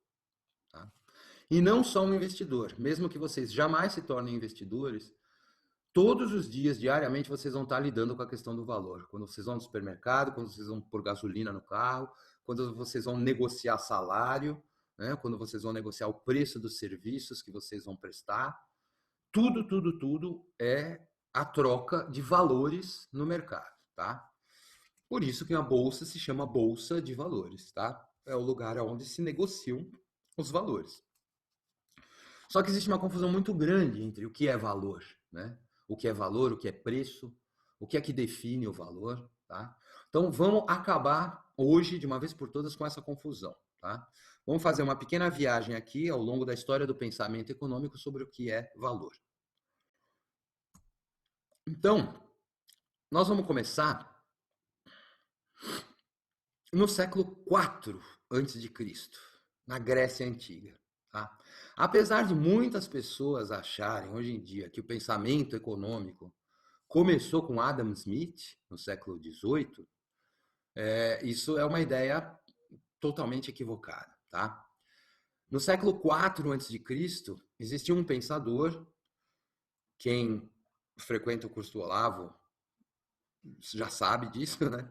tá? E não só um investidor, mesmo que vocês jamais se tornem investidores, todos os dias, diariamente, vocês vão estar lidando com a questão do valor. Quando vocês vão no supermercado, quando vocês vão pôr gasolina no carro, quando vocês vão negociar salário, né? Quando vocês vão negociar o preço dos serviços que vocês vão prestar, tudo é a troca de valores no mercado, tá? Por isso que a bolsa se chama Bolsa de Valores, tá? É o lugar onde se negociam os valores. Só que existe uma confusão muito grande entre o que é valor, né? O que é valor, o que é preço, o que é que define o valor, tá? Então vamos acabar hoje, de uma vez por todas, com essa confusão, tá? Vamos fazer uma pequena viagem aqui ao longo da história do pensamento econômico sobre o que é valor. Então, nós vamos começar no século IV a.C., na Grécia Antiga. Tá? Apesar de muitas pessoas acharem hoje em dia que o pensamento econômico começou com Adam Smith, no século XVIII, isso é uma ideia totalmente equivocada. Tá? No século IV a.C., existia um pensador, quem frequenta o curso do Olavo já sabe disso, né?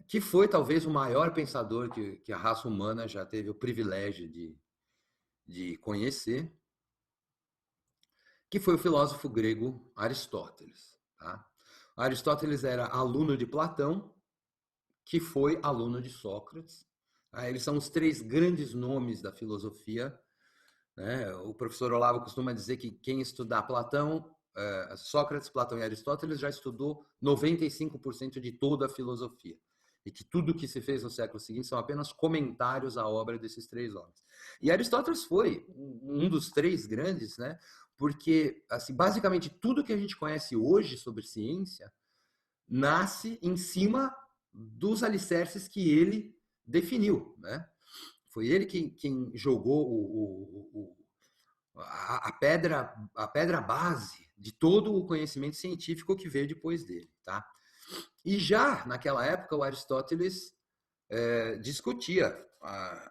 Que foi talvez o maior pensador que a raça humana já teve o privilégio de conhecer, que foi o filósofo grego Aristóteles. Tá? Aristóteles era aluno de Platão, que foi aluno de Sócrates. Tá? Eles são os três grandes nomes da filosofia. Né? O professor Olavo costuma dizer que quem estudar Platão, Sócrates, Platão e Aristóteles já estudou 95% de toda a filosofia. E que tudo que se fez no século seguinte são apenas comentários à obra desses três homens. E Aristóteles foi um dos três grandes, né? Porque, assim, basicamente, tudo que a gente conhece hoje sobre ciência nasce em cima dos alicerces que ele definiu, né? Foi ele quem jogou a pedra base de todo o conhecimento científico que veio depois dele, tá? E já naquela época o Aristóteles discutia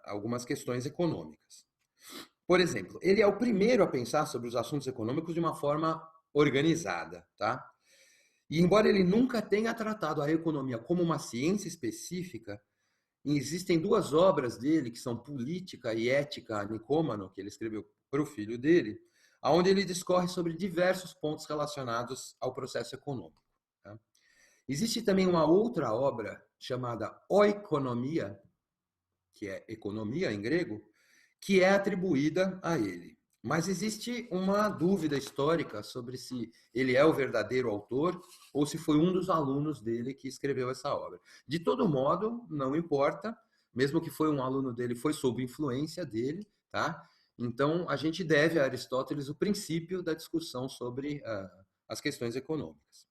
algumas questões econômicas. Por exemplo, ele é o primeiro a pensar sobre os assuntos econômicos de uma forma organizada, tá? E embora ele nunca tenha tratado a economia como uma ciência específica, existem duas obras dele que são Política e Ética a Nicômano, que ele escreveu para o filho dele, onde ele discorre sobre diversos pontos relacionados ao processo econômico. Tá? Existe também uma outra obra chamada Oikonomia, que é economia em grego, que é atribuída a ele. Mas existe uma dúvida histórica sobre se ele é o verdadeiro autor ou se foi um dos alunos dele que escreveu essa obra. De todo modo, não importa, mesmo que foi um aluno dele, foi sob influência dele, tá? Então, a gente deve a Aristóteles o princípio da discussão sobre as questões econômicas.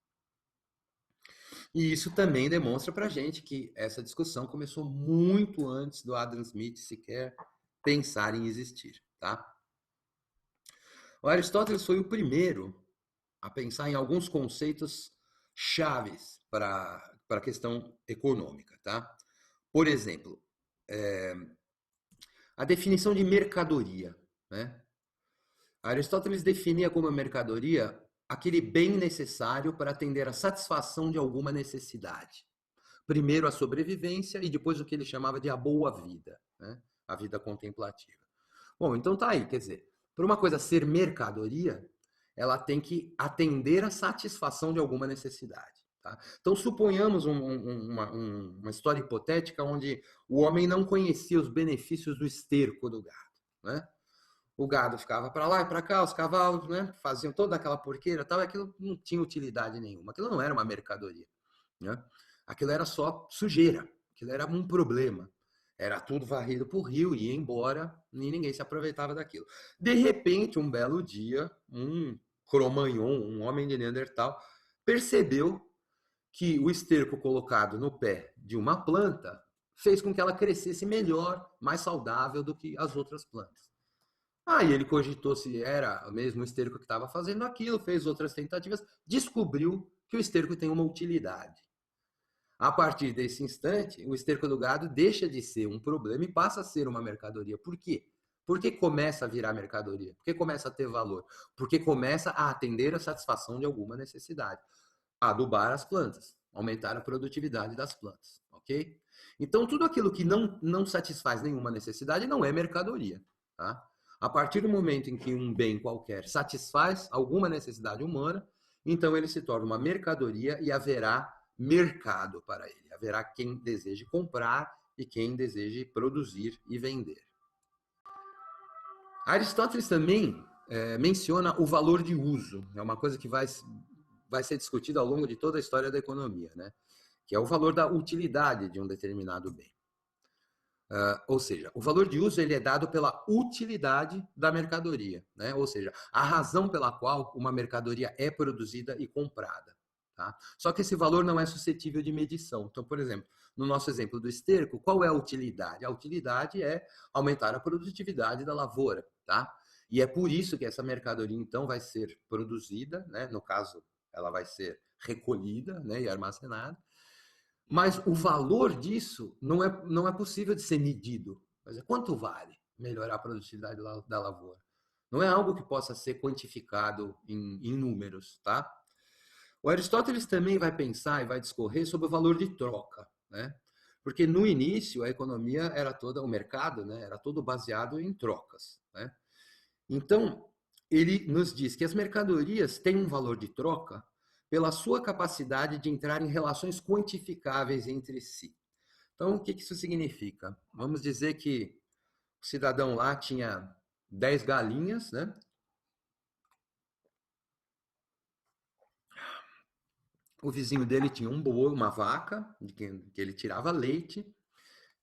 E isso também demonstra para a gente que essa discussão começou muito antes do Adam Smith sequer pensar em existir, tá? O Aristóteles foi o primeiro a pensar em alguns conceitos chaves para a questão econômica, tá? Por exemplo, a definição de mercadoria, né? Aristóteles definia como mercadoria aquele bem necessário para atender à satisfação de alguma necessidade. Primeiro a sobrevivência e depois o que ele chamava de a boa vida, né? A vida contemplativa. Bom, então tá aí, quer dizer, para uma coisa ser mercadoria, ela tem que atender à satisfação de alguma necessidade. Tá? Então, suponhamos uma história hipotética onde o homem não conhecia os benefícios do esterco do gado. Né? O gado ficava para lá e para cá, os cavalos, né, faziam toda aquela porqueira, tal, e aquilo não tinha utilidade nenhuma. Aquilo não era uma mercadoria. Né? Aquilo era só sujeira, aquilo era um problema. Era tudo varrido para o rio, ia embora e ninguém se aproveitava daquilo. De repente, um belo dia, um Cro-Magnon, um homem de Neandertal, percebeu que o esterco colocado no pé de uma planta fez com que ela crescesse melhor, mais saudável do que as outras plantas. Aí ele cogitou se era mesmo o esterco que estava fazendo aquilo, fez outras tentativas, descobriu que o esterco tem uma utilidade. A partir desse instante, o esterco do gado deixa de ser um problema e passa a ser uma mercadoria. Por quê? Porque começa a virar mercadoria, porque começa a ter valor, porque começa a atender a satisfação de alguma necessidade. Adubar as plantas, aumentar a produtividade das plantas, ok? Então, tudo aquilo que não satisfaz nenhuma necessidade não é mercadoria, tá? A partir do momento em que um bem qualquer satisfaz alguma necessidade humana, então ele se torna uma mercadoria e haverá mercado para ele. Haverá quem deseje comprar e quem deseje produzir e vender. Aristóteles também menciona o valor de uso. É uma coisa que vai ser discutida ao longo de toda a história da economia, né? Que é o valor da utilidade de um determinado bem. Ou seja, o valor de uso ele é dado pela utilidade da mercadoria, né? Ou seja, a razão pela qual uma mercadoria é produzida e comprada. Tá? Só que esse valor não é suscetível de medição. Então, por exemplo, no nosso exemplo do esterco, qual é a utilidade? A utilidade é aumentar a produtividade da lavoura. Tá? E é por isso que essa mercadoria, então, vai ser produzida, né? No caso, ela vai ser recolhida, né? E armazenada. Mas o valor disso não é possível de ser medido. Mas quanto vale melhorar a produtividade da lavoura? Não é algo que possa ser quantificado em números, tá? O Aristóteles também vai pensar e vai discorrer sobre o valor de troca, né? Porque no início a economia era toda, o mercado, né, era todo baseado em trocas, né? Então, ele nos diz que as mercadorias têm um valor de troca pela sua capacidade de entrar em relações quantificáveis entre si. Então, o que isso significa? Vamos dizer que o cidadão lá tinha 10 galinhas, né? O vizinho dele tinha um boi, uma vaca, de que ele tirava leite,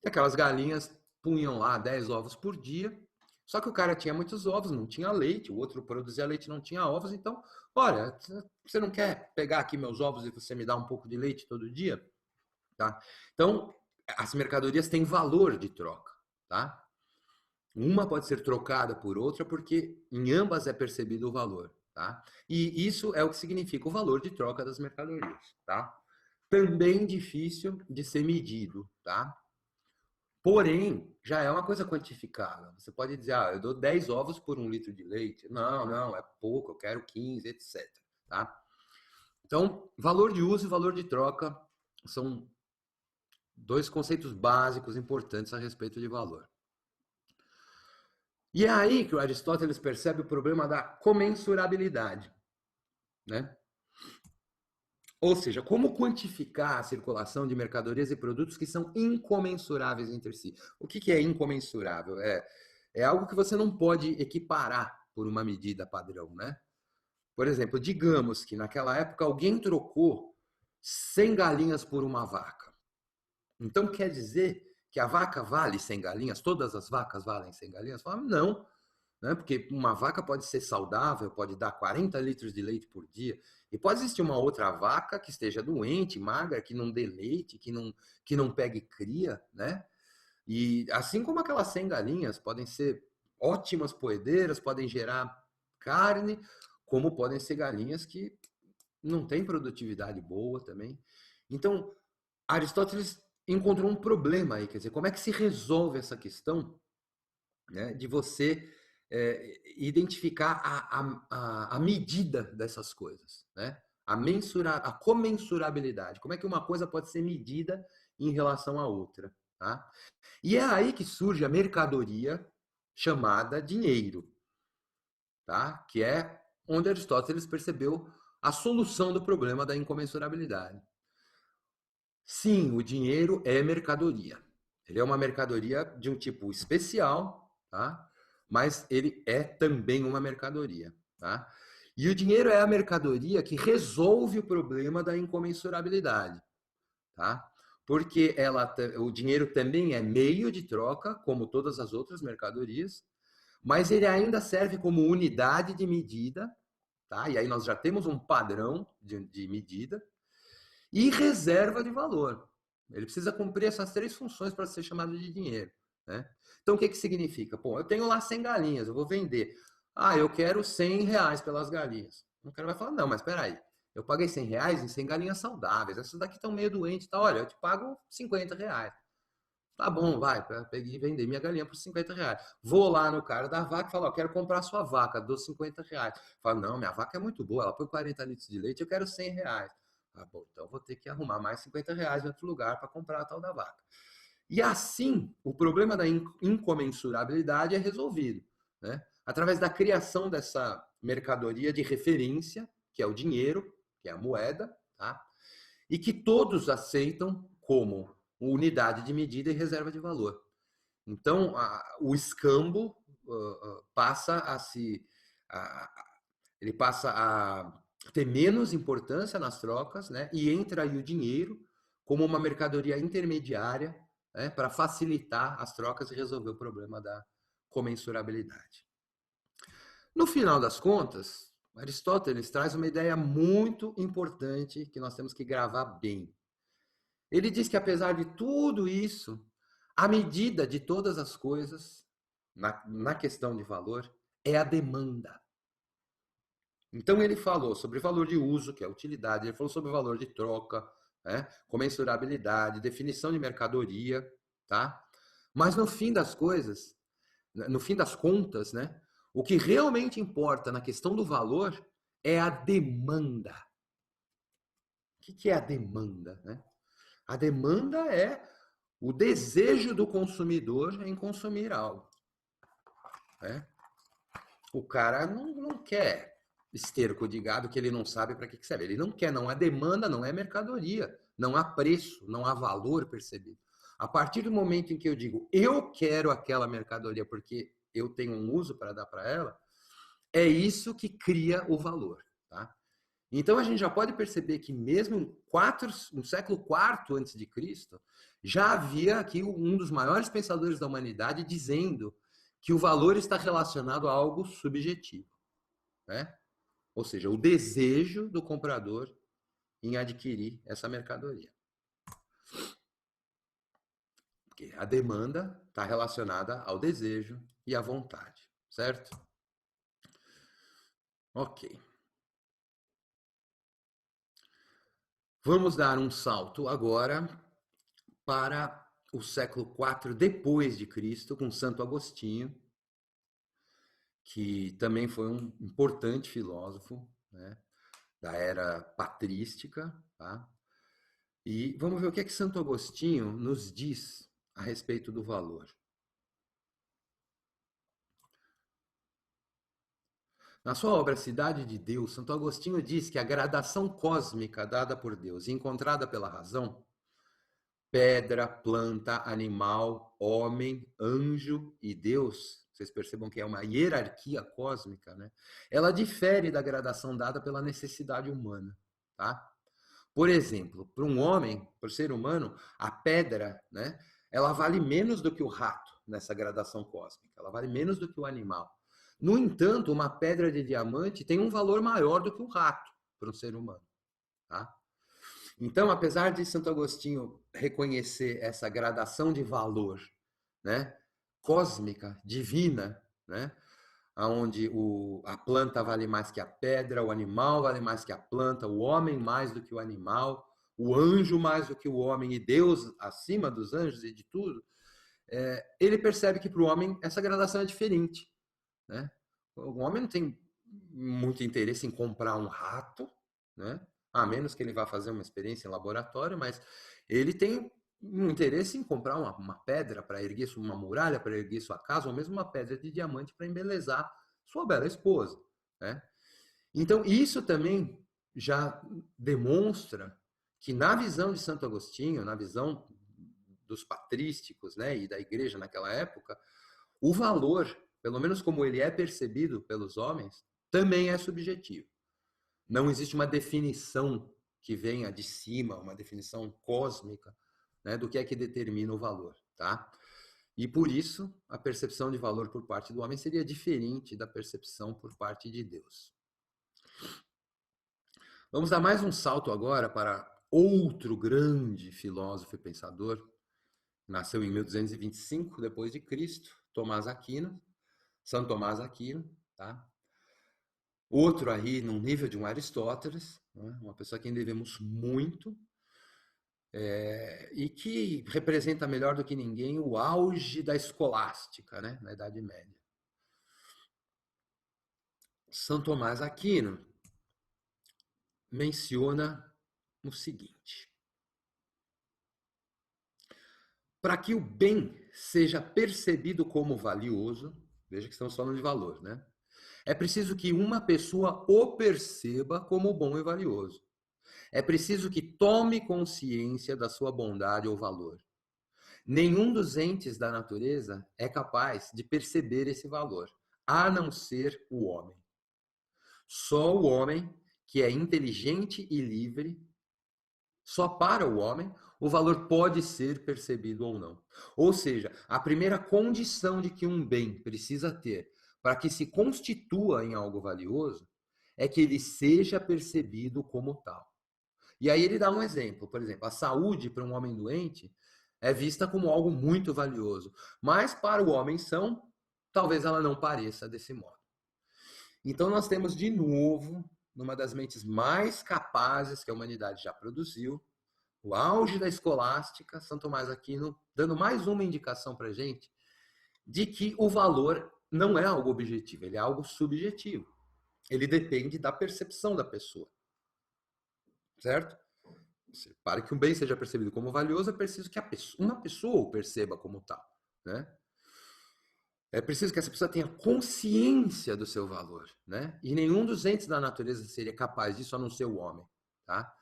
e aquelas galinhas punham lá 10 ovos por dia. Só que o cara tinha muitos ovos, não tinha leite, o outro produzia leite, não tinha ovos, então, olha, você não quer pegar aqui meus ovos e você me dá um pouco de leite todo dia? Tá? Então, as mercadorias têm valor de troca, tá? Uma pode ser trocada por outra porque em ambas é percebido o valor, tá? E isso é o que significa o valor de troca das mercadorias, tá? Também difícil de ser medido, tá? Porém, já é uma coisa quantificável. Você pode dizer, eu dou 10 ovos por 1 litro de leite. Não, é pouco, eu quero 15, etc. Tá? Então, valor de uso e valor de troca são dois conceitos básicos importantes a respeito de valor. E é aí que o Aristóteles percebe o problema da comensurabilidade, né? Ou seja, como quantificar a circulação de mercadorias e produtos que são incomensuráveis entre si? O que é incomensurável? É algo que você não pode equiparar por uma medida padrão, né? Por exemplo, digamos que naquela época alguém trocou 100 galinhas por uma vaca. Então quer dizer que a vaca vale 100 galinhas? Todas as vacas valem 100 galinhas? Não, né? Porque uma vaca pode ser saudável, pode dar 40 litros de leite por dia, e pode existir uma outra vaca que esteja doente, magra, que não dê leite, que não pegue cria, né? E assim como aquelas 100 galinhas podem ser ótimas poedeiras, podem gerar carne, como podem ser galinhas que não têm produtividade boa também. Então, Aristóteles encontrou um problema aí, quer dizer, como é que se resolve essa questão, né, de você identificar a medida dessas coisas, né? A comensurabilidade. Como é que uma coisa pode ser medida em relação à outra, tá? E é aí que surge a mercadoria chamada dinheiro, tá? Que é onde Aristóteles percebeu a solução do problema da incomensurabilidade. Sim, o dinheiro é mercadoria. Ele é uma mercadoria de um tipo especial, tá? Mas ele é também uma mercadoria, tá? E o dinheiro é a mercadoria que resolve o problema da incomensurabilidade, tá? Porque o dinheiro também é meio de troca, como todas as outras mercadorias, mas ele ainda serve como unidade de medida tá? E aí nós já temos um padrão de medida, e reserva de valor. Ele precisa cumprir essas 3 funções para ser chamado de dinheiro, né? Então, o que significa? Pô, eu tenho lá 100 galinhas, eu vou vender. Ah, eu quero R$ 100 pelas galinhas. O cara vai falar, não, mas espera aí, eu paguei R$ 100 em 100 galinhas saudáveis, essas daqui estão meio doentes, tá? Olha, eu te pago R$ 50. Tá bom, vai, peguei e vender minha galinha por R$ 50. Vou lá no cara da vaca e falo, ó, quero comprar a sua vaca, dou R$ 50. Fala, não, minha vaca é muito boa, ela põe 40 litros de leite, eu quero R$ 100. Ah, bom, então vou ter que arrumar mais R$ 50 em outro lugar para comprar a tal da vaca. E assim, o problema da incomensurabilidade é resolvido, né? Através da criação dessa mercadoria de referência, que é o dinheiro, que é a moeda, tá? E que todos aceitam como unidade de medida e reserva de valor. Então, o escambo passa a se... ele passa a ter menos importância nas trocas, né? E entra aí o dinheiro como uma mercadoria intermediária, né? Para facilitar as trocas e resolver o problema da comensurabilidade. No final das contas, Aristóteles traz uma ideia muito importante que nós temos que gravar bem. Ele diz que, apesar de tudo isso, a medida de todas as coisas, na questão de valor, é a demanda. Então, ele falou sobre valor de uso, que é a utilidade, ele falou sobre valor de troca, né? Comensurabilidade, definição de mercadoria, tá? Mas no fim das coisas, no fim das contas, né? O que realmente importa na questão do valor é a demanda. O que é a demanda, né? A demanda é o desejo do consumidor em consumir algo, né? O cara não quer esterco de gado que ele não sabe para que serve. Ele não quer, não há demanda, não é mercadoria, não há preço, não há valor percebido. A partir do momento em que eu digo eu quero aquela mercadoria porque eu tenho um uso para dar para ela, é isso que cria o valor, tá? Então a gente já pode perceber que mesmo no século IV antes de Cristo, já havia aqui um dos maiores pensadores da humanidade dizendo que o valor está relacionado a algo subjetivo, né? Ou seja, o desejo do comprador em adquirir essa mercadoria. Porque a demanda está relacionada ao desejo e à vontade, certo? Ok. Vamos dar um salto agora para o século IV depois de Cristo, com Santo Agostinho, que também foi um importante filósofo, né, da era patrística, tá? E vamos ver o que é que Santo Agostinho nos diz a respeito do valor. Na sua obra Cidade de Deus, Santo Agostinho diz que a gradação cósmica dada por Deus e encontrada pela razão, pedra, planta, animal, homem, anjo e Deus, vocês percebam que é uma hierarquia cósmica, né? Ela difere da gradação dada pela necessidade humana, tá? Por exemplo, para um homem, para o ser humano, a pedra, né, ela vale menos do que o rato nessa gradação cósmica, ela vale menos do que o animal. No entanto, uma pedra de diamante tem um valor maior do que o rato para um ser humano, tá? Então, apesar de Santo Agostinho reconhecer essa gradação de valor, né, cósmica, divina, né, onde a planta vale mais que a pedra, o animal vale mais que a planta, o homem mais do que o animal, o anjo mais do que o homem e Deus acima dos anjos e de tudo, ele percebe que para o homem essa gradação é diferente, né? O homem não tem muito interesse em comprar um rato, né? A menos que ele vá fazer uma experiência em laboratório, mas ele tem um interesse em comprar uma pedra para erguer uma muralha, para erguer sua casa, ou mesmo uma pedra de diamante para embelezar sua bela esposa, né? Então, isso também já demonstra que na visão de Santo Agostinho, na visão dos patrísticos, né, e da igreja naquela época, o valor, pelo menos como ele é percebido pelos homens, também é subjetivo. Não existe uma definição que venha de cima, uma definição cósmica, né, do que é que determina o valor, tá? E por isso, a percepção de valor por parte do homem seria diferente da percepção por parte de Deus. Vamos dar mais um salto agora para outro grande filósofo e pensador, nasceu em 1225 depois de Cristo, Tomás Aquino, São Tomás Aquino, tá? Outro aí no nível de um Aristóteles, né? Uma pessoa a quem devemos muito, e que representa melhor do que ninguém o auge da escolástica, né? Na Idade Média. São Tomás Aquino menciona o seguinte: para que o bem seja percebido como valioso, veja que estamos falando de valor, né? É preciso que uma pessoa o perceba como bom e valioso. É preciso que tome consciência da sua bondade ou valor. Nenhum dos entes da natureza é capaz de perceber esse valor, a não ser o homem. Só o homem, que é inteligente e livre, só para o homem o valor pode ser percebido ou não. Ou seja, a primeira condição de que um bem precisa ter para que se constitua em algo valioso é que ele seja percebido como tal. E aí ele dá um exemplo, por exemplo, a saúde para um homem doente é vista como algo muito valioso, mas para o homem são, talvez ela não pareça desse modo. Então nós temos de novo, numa das mentes mais capazes que a humanidade já produziu, o auge da escolástica, São Tomás Aquino, dando mais uma indicação para a gente de que o valor não é algo objetivo, ele é algo subjetivo. Ele depende da percepção da pessoa, certo? Para que um bem seja percebido como valioso, é preciso que uma pessoa o perceba como tal, né? É preciso que essa pessoa tenha consciência do seu valor, né? E nenhum dos entes da natureza seria capaz disso a não ser o homem, tá?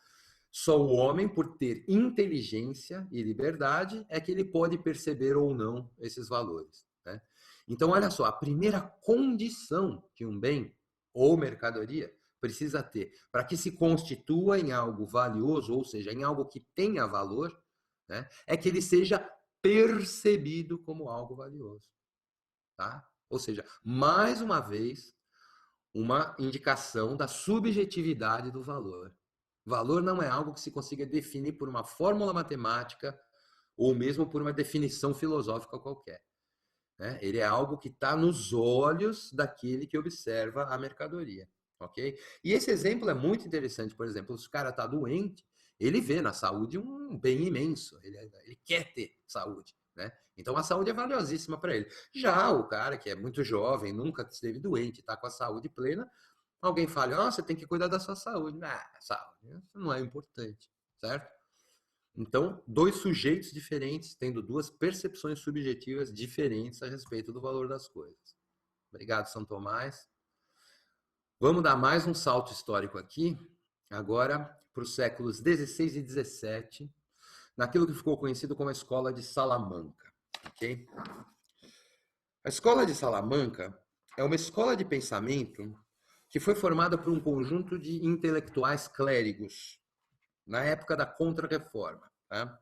Só o homem, por ter inteligência e liberdade, é que ele pode perceber ou não esses valores, né? Então, olha só, a primeira condição que um bem ou mercadoria precisa ter para que se constitua em algo valioso, ou seja, em algo que tenha valor, né, é que ele seja percebido como algo valioso, tá? Ou seja, mais uma vez, uma indicação da subjetividade do valor. Valor não é algo que se consiga definir por uma fórmula matemática ou mesmo por uma definição filosófica qualquer, né? Ele é algo que está nos olhos daquele que observa a mercadoria, ok? E esse exemplo é muito interessante. Por exemplo, se o cara está doente, ele vê na saúde um bem imenso, ele quer ter saúde, né? Então a saúde é valiosíssima para ele. Já o cara que é muito jovem, nunca esteve doente, está com a saúde plena, alguém fala, você tem que cuidar da sua saúde. Saúde, isso não é importante, certo? Então, dois sujeitos diferentes, tendo duas percepções subjetivas diferentes a respeito do valor das coisas. Obrigado, São Tomás. Vamos dar mais um salto histórico aqui, agora para os séculos XVI e XVII, naquilo que ficou conhecido como a Escola de Salamanca. Okay? A Escola de Salamanca é uma escola de pensamento que foi formada por um conjunto de intelectuais clérigos na época da Contra-Reforma. Tá?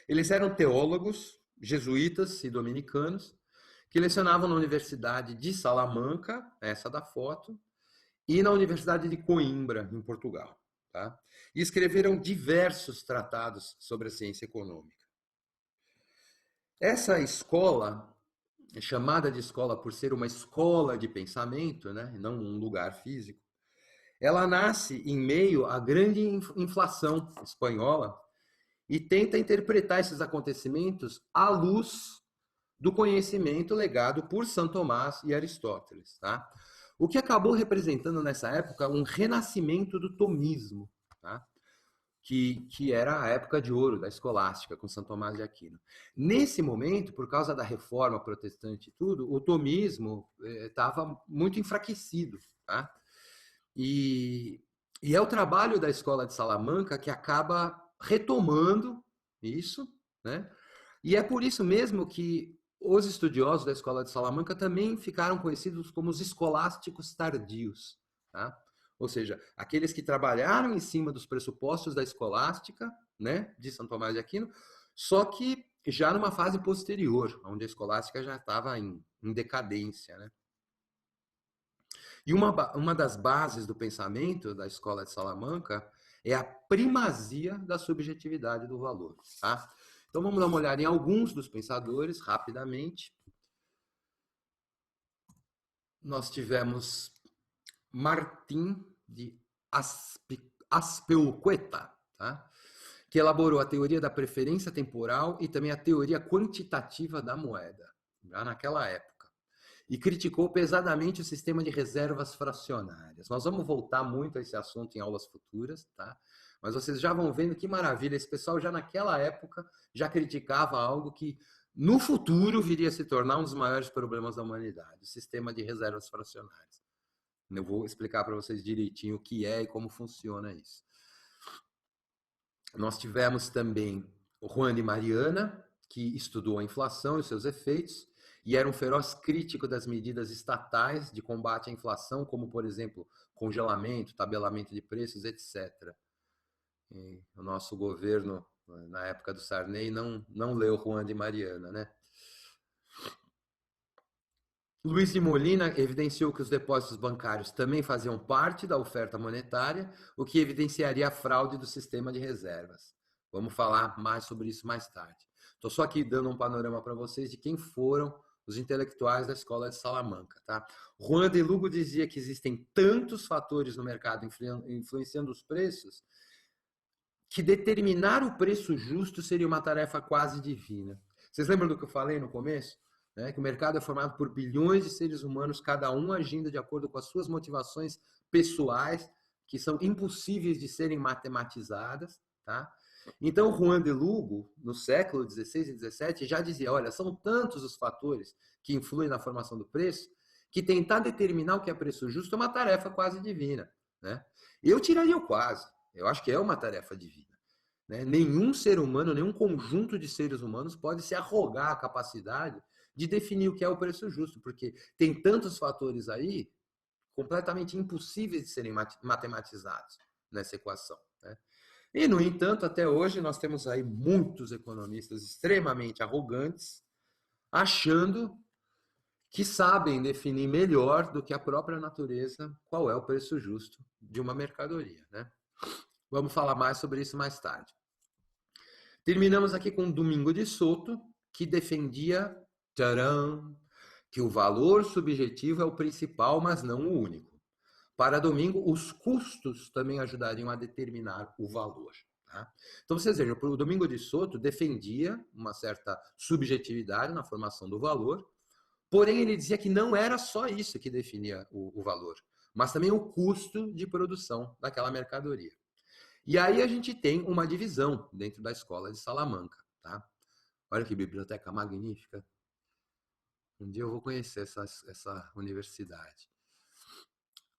Eles eram teólogos, jesuítas e dominicanos, que lecionavam na Universidade de Salamanca, essa da foto, e na Universidade de Coimbra, em Portugal. Tá? E escreveram diversos tratados sobre a ciência econômica. Essa escola, chamada de escola por ser uma escola de pensamento, né, não um lugar físico, ela nasce em meio à grande inflação espanhola e tenta interpretar esses acontecimentos à luz do conhecimento legado por São Tomás e Aristóteles. Tá? O que acabou representando nessa época um renascimento do tomismo, tá? que era a época de ouro da escolástica, com São Tomás de Aquino. Nesse momento, por causa da reforma protestante e tudo, o tomismo estava muito enfraquecido. Tá? E é o trabalho da Escola de Salamanca que acaba retomando isso, né? E é por isso mesmo que os estudiosos da Escola de Salamanca também ficaram conhecidos como os escolásticos tardios, tá? Ou seja, aqueles que trabalharam em cima dos pressupostos da escolástica, né, de São Tomás de Aquino, só que já numa fase posterior, onde a escolástica já estava em decadência, né? E uma das bases do pensamento da escola de Salamanca é a primazia da subjetividade do valor. Tá? Então vamos dar uma olhada em alguns dos pensadores, rapidamente. Nós tivemos Martim de Azpilicueta, tá? Que elaborou a teoria da preferência temporal e também a teoria quantitativa da moeda, já naquela época. E criticou pesadamente o sistema de reservas fracionárias. Nós vamos voltar muito a esse assunto em aulas futuras, tá? Mas vocês já vão vendo que maravilha, esse pessoal já naquela época já criticava algo que no futuro viria a se tornar um dos maiores problemas da humanidade, o sistema de reservas fracionárias. Eu vou explicar para vocês direitinho o que é e como funciona isso. Nós tivemos também o Juan de Mariana, que estudou a inflação e seus efeitos, e era um feroz crítico das medidas estatais de combate à inflação, como, por exemplo, congelamento, tabelamento de preços, etc. E o nosso governo, na época do Sarney, não leu Juan de Mariana, né? Luiz de Molina evidenciou que os depósitos bancários também faziam parte da oferta monetária, o que evidenciaria a fraude do sistema de reservas. Vamos falar mais sobre isso mais tarde. Estou só aqui dando um panorama para vocês de quem foram os intelectuais da escola de Salamanca. Tá? Juan de Lugo dizia que existem tantos fatores no mercado influenciando os preços que determinar o preço justo seria uma tarefa quase divina. Vocês lembram do que eu falei no começo? Que o mercado é formado por bilhões de seres humanos, cada um agindo de acordo com as suas motivações pessoais, que são impossíveis de serem matematizadas. Tá? Então, Juan de Lugo, no século XVI e XVII, já dizia, olha, são tantos os fatores que influem na formação do preço, que tentar determinar o que é preço justo é uma tarefa quase divina. Né? Eu tiraria o quase. Eu acho que é uma tarefa divina. Né? Nenhum ser humano, nenhum conjunto de seres humanos pode se arrogar a capacidade de definir o que é o preço justo, porque tem tantos fatores aí completamente impossíveis de serem matematizados nessa equação. Né? E, no entanto, até hoje nós temos aí muitos economistas extremamente arrogantes, achando que sabem definir melhor do que a própria natureza qual é o preço justo de uma mercadoria. Né? Vamos falar mais sobre isso mais tarde. Terminamos aqui com Domingo de Soto, que defendia que o valor subjetivo é o principal, mas não o único. Para Domingo, os custos também ajudariam a determinar o valor. Tá? Então, vocês vejam, o Domingo de Soto defendia uma certa subjetividade na formação do valor, porém ele dizia que não era só isso que definia o valor, mas também o custo de produção daquela mercadoria. E aí a gente tem uma divisão dentro da escola de Salamanca. Tá? Olha que biblioteca magnífica. Um dia eu vou conhecer essa universidade.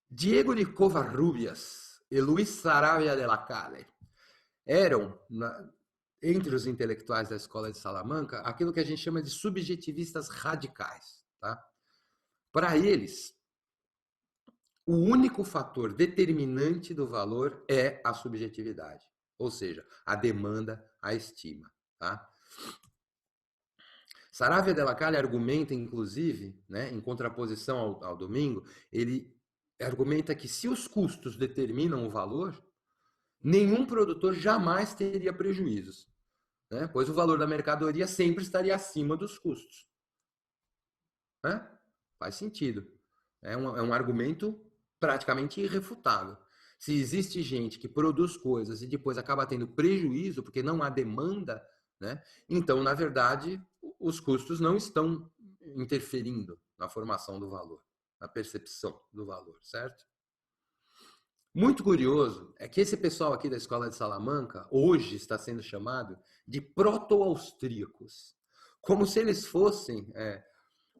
Diego de Covarrubias e Luis Saravia de la Calle eram, entre os intelectuais da escola de Salamanca, aquilo que a gente chama de subjetivistas radicais. Tá? Para eles, o único fator determinante do valor é a subjetividade, ou seja, a demanda, a estima. Tá? Saravia de la Calle argumenta, inclusive, né, em contraposição ao Domingo, ele argumenta que se os custos determinam o valor, nenhum produtor jamais teria prejuízos, né, pois o valor da mercadoria sempre estaria acima dos custos. Né? Faz sentido. É um argumento praticamente irrefutável. Se existe gente que produz coisas e depois acaba tendo prejuízo porque não há demanda, né, então, na verdade, os custos não estão interferindo na formação do valor, na percepção do valor, certo? Muito curioso é que esse pessoal aqui da escola de Salamanca hoje está sendo chamado de proto-austríacos, como se eles fossem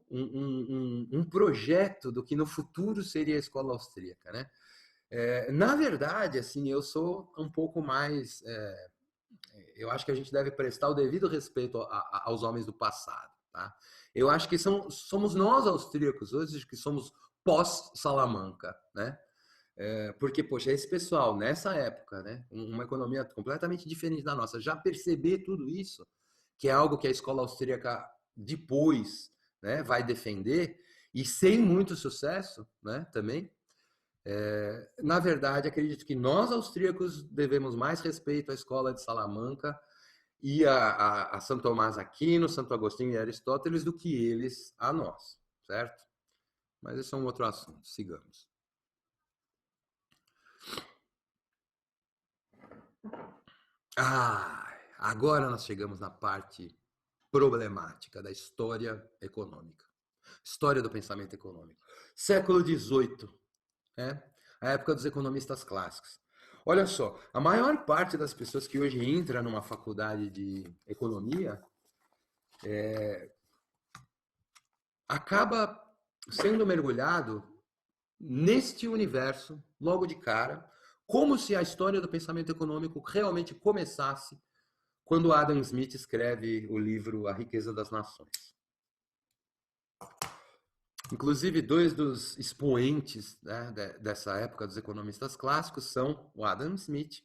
um projeto do que no futuro seria a escola austríaca, né? Na verdade, assim, eu sou um pouco mais... eu acho que a gente deve prestar o devido respeito aos homens do passado. Tá? Eu acho que somos nós austríacos hoje que somos pós-Salamanca, né? Porque, poxa, esse pessoal, nessa época, né, uma economia completamente diferente da nossa, já perceber tudo isso, que é algo que a escola austríaca depois, né, vai defender, e sem muito sucesso, né, também, Na verdade, acredito que nós, austríacos, devemos mais respeito à escola de Salamanca e a São Tomás Aquino, Santo Agostinho e Aristóteles do que eles a nós, certo? Mas esse é um outro assunto, sigamos. Agora nós chegamos na parte problemática da história econômica. História do pensamento econômico. Século XVIII, né? A época dos economistas clássicos. Olha só, a maior parte das pessoas que hoje entra numa faculdade de economia acaba sendo mergulhado neste universo logo de cara, como se a história do pensamento econômico realmente começasse quando Adam Smith escreve o livro A Riqueza das Nações. Inclusive, dois dos expoentes, né, dessa época dos economistas clássicos são o Adam Smith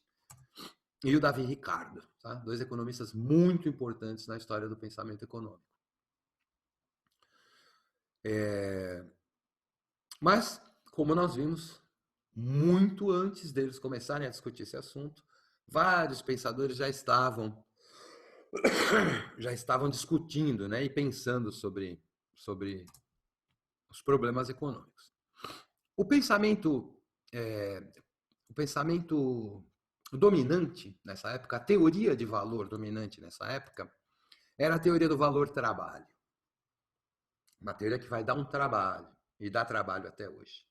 e o Davi Ricardo, tá? Dois economistas muito importantes na história do pensamento econômico. Mas, como nós vimos, muito antes deles começarem a discutir esse assunto, vários pensadores já estavam discutindo, né, e pensando sobre os problemas econômicos. O pensamento dominante nessa época, a teoria de valor dominante nessa época, era a teoria do valor-trabalho. Uma teoria que vai dar um trabalho, e dá trabalho até hoje.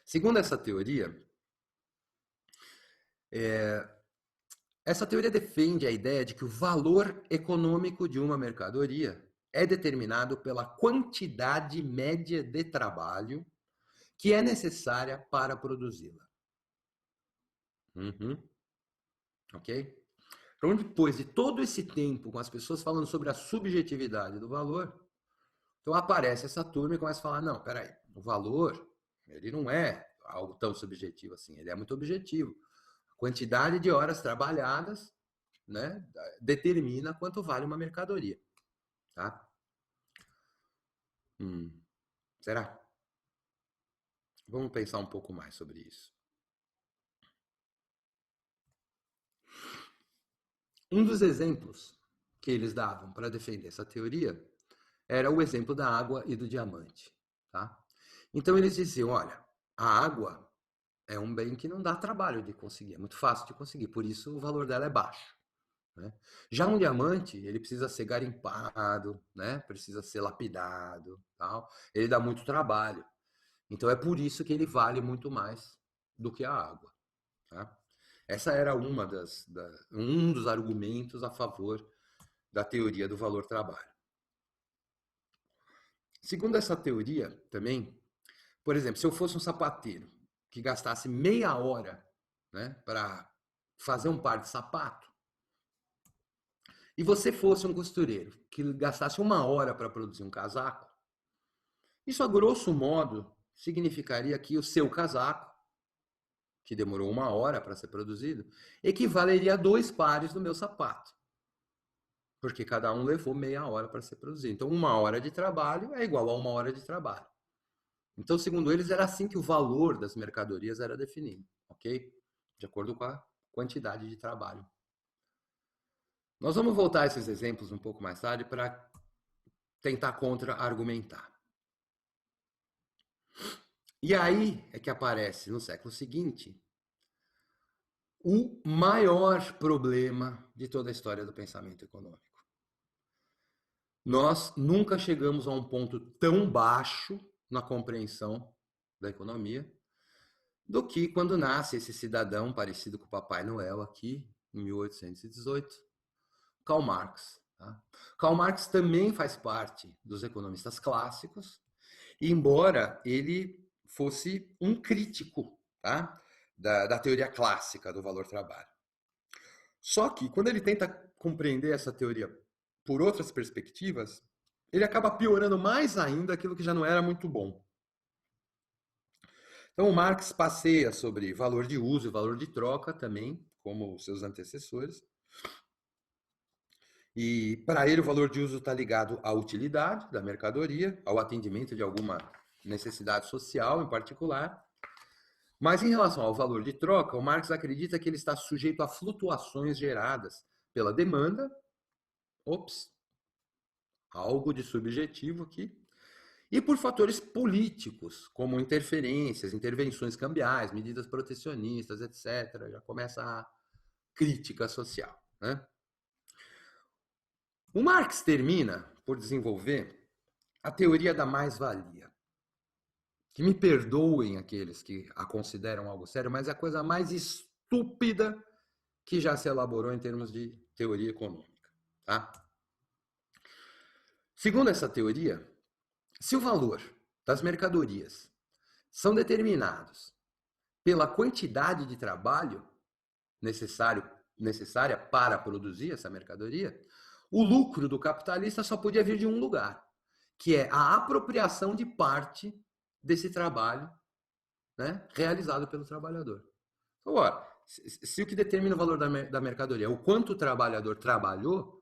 Segundo essa teoria, essa teoria defende a ideia de que o valor econômico de uma mercadoria é determinado pela quantidade média de trabalho que é necessária para produzi-la. Ok? Então, depois de todo esse tempo com as pessoas falando sobre a subjetividade do valor, então aparece essa turma e começa a falar, não, peraí, o valor, ele não é algo tão subjetivo assim, ele é muito objetivo. A quantidade de horas trabalhadas, né, determina quanto vale uma mercadoria. Tá? Será? Vamos pensar um pouco mais sobre isso. Um dos exemplos que eles davam para defender essa teoria era o exemplo da água e do diamante. Tá? Então eles diziam, olha, a água é um bem que não dá trabalho de conseguir, é muito fácil de conseguir, por isso o valor dela é baixo. Né? Já um diamante, ele precisa ser garimpado, né? Precisa ser lapidado, tal. Ele dá muito trabalho. Então é por isso que ele vale muito mais do que a água. Tá? Essa era um dos argumentos a favor da teoria do valor-trabalho. Segundo essa teoria também, por exemplo, se eu fosse um sapateiro que gastasse meia hora, né, para fazer um par de sapato, e você fosse um costureiro que gastasse uma hora para produzir um casaco, isso a grosso modo significaria que o seu casaco, que demorou uma hora para ser produzido, equivaleria a 2 pares do meu sapato. Porque cada um levou meia hora para ser produzido. Então, uma hora de trabalho é igual a uma hora de trabalho. Então, segundo eles, era assim que o valor das mercadorias era definido, ok? De acordo com a quantidade de trabalho. Nós vamos voltar a esses exemplos um pouco mais tarde para tentar contra-argumentar. E aí é que aparece, no século seguinte, o maior problema de toda a história do pensamento econômico. Nós nunca chegamos a um ponto tão baixo na compreensão da economia do que quando nasce esse cidadão parecido com o Papai Noel aqui, em 1818, Karl Marx. Tá? Karl Marx também faz parte dos economistas clássicos, embora ele fosse um crítico, tá? da teoria clássica do valor-trabalho. Só que, quando ele tenta compreender essa teoria por outras perspectivas, ele acaba piorando mais ainda aquilo que já não era muito bom. Então, o Marx passeia sobre valor de uso e valor de troca também, como os seus antecessores. E, para ele, o valor de uso está ligado à utilidade da mercadoria, ao atendimento de alguma necessidade social em particular. Mas em relação ao valor de troca, o Marx acredita que ele está sujeito a flutuações geradas pela demanda, algo de subjetivo aqui, e por fatores políticos, como interferências, intervenções cambiais, medidas protecionistas, etc. Já começa a crítica social, né? O Marx termina por desenvolver a teoria da mais-valia, que me perdoem aqueles que a consideram algo sério, mas é a coisa mais estúpida que já se elaborou em termos de teoria econômica. Tá? Segundo essa teoria, se o valor das mercadorias são determinados pela quantidade de trabalho necessária para produzir essa mercadoria, o lucro do capitalista só podia vir de um lugar, que é a apropriação de parte desse trabalho, né, realizado pelo trabalhador. Agora, se o que determina o valor da mercadoria é o quanto o trabalhador trabalhou,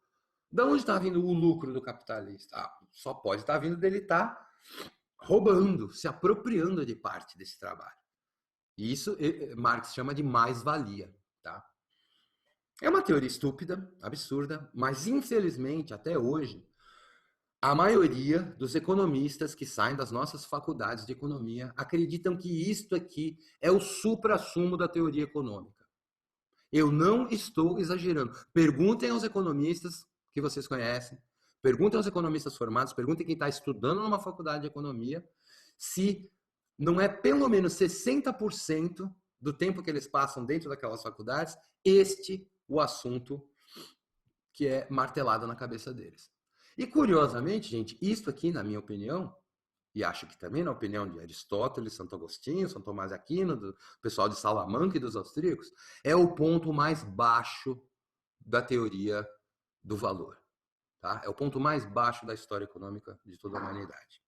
de onde está vindo o lucro do capitalista? Só pode estar vindo dele estar roubando, se apropriando de parte desse trabalho. E isso Marx chama de mais-valia. Tá? É uma teoria estúpida, absurda, mas infelizmente, até hoje, a maioria dos economistas que saem das nossas faculdades de economia acreditam que isto aqui é o suprassumo da teoria econômica. Eu não estou exagerando. Perguntem aos economistas que vocês conhecem, perguntem aos economistas formados, perguntem quem está estudando numa faculdade de economia, se não é pelo menos 60% do tempo que eles passam dentro daquelas faculdades, o assunto que é martelado na cabeça deles. E curiosamente, gente, isto aqui, na minha opinião, e acho que também na opinião de Aristóteles, Santo Agostinho, São Tomás de Aquino, do pessoal de Salamanca e dos austríacos, é o ponto mais baixo da teoria do valor. Tá? É o ponto mais baixo da história econômica de toda a humanidade.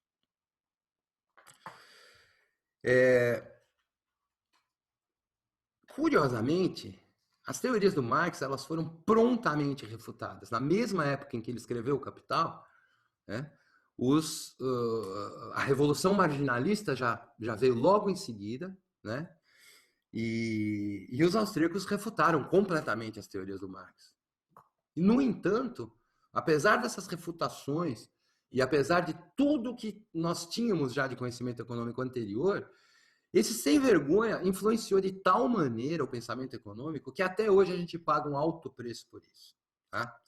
Curiosamente, as teorias do Marx elas foram prontamente refutadas. Na mesma época em que ele escreveu O Capital, né, a Revolução Marginalista já veio logo em seguida, né, e os austríacos refutaram completamente as teorias do Marx. E, no entanto, apesar dessas refutações e apesar de tudo que nós tínhamos já de conhecimento econômico anterior, esse sem vergonha influenciou de tal maneira o pensamento econômico que até hoje a gente paga um alto preço por isso. Tá?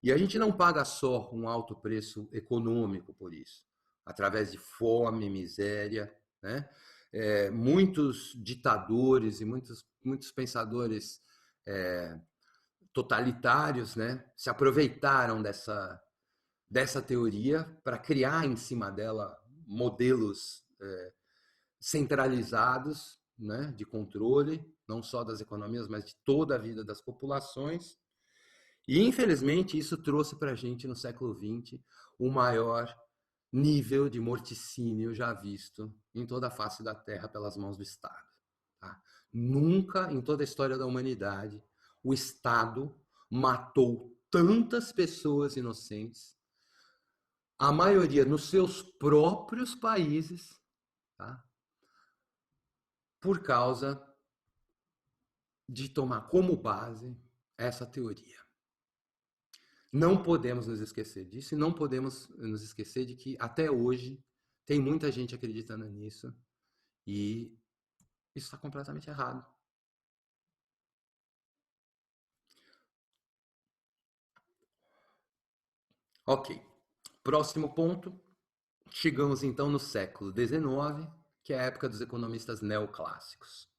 E a gente não paga só um alto preço econômico por isso, através de fome, miséria, né? Muitos ditadores e muitos pensadores totalitários, né, se aproveitaram dessa teoria para criar em cima dela modelos centralizados, né, de controle, não só das economias, mas de toda a vida das populações. E, infelizmente, isso trouxe para a gente, no século XX, o maior nível de morticínio já visto em toda a face da Terra pelas mãos do Estado. Tá? Nunca, em toda a história da humanidade, o Estado matou tantas pessoas inocentes, a maioria nos seus próprios países, tá? Por causa de tomar como base essa teoria. Não podemos nos esquecer disso e não podemos nos esquecer de que até hoje tem muita gente acreditando nisso e isso está completamente errado. Ok, próximo ponto. Chegamos então no século XIX, que é a época dos economistas neoclássicos.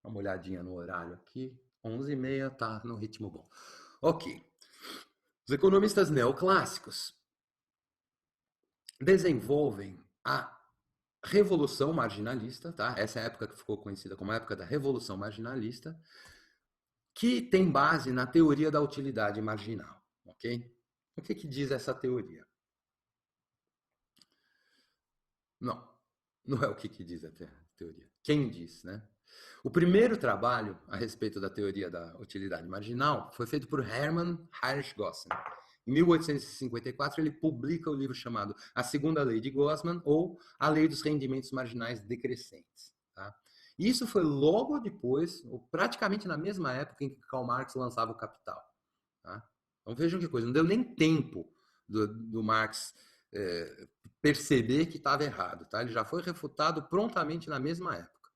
Dá uma olhadinha no horário aqui, 11h30, tá no ritmo bom. Ok, os economistas neoclássicos desenvolvem a Revolução Marginalista, tá? Essa é a época que ficou conhecida como a época da Revolução Marginalista, que tem base na teoria da utilidade marginal, ok? O que diz essa teoria? Não é o que diz a teoria. Quem diz, né? O primeiro trabalho a respeito da teoria da utilidade marginal foi feito por Hermann Heinrich Gossen. Em 1854, ele publica o livro chamado A Segunda Lei de Gossman, ou A Lei dos Rendimentos Marginais Decrescentes. Tá? Isso foi logo depois, ou praticamente na mesma época em que Karl Marx lançava o Capital. Tá? Então vejam que coisa, não deu nem tempo do Marx perceber que estava errado. Tá? Ele já foi refutado prontamente na mesma época.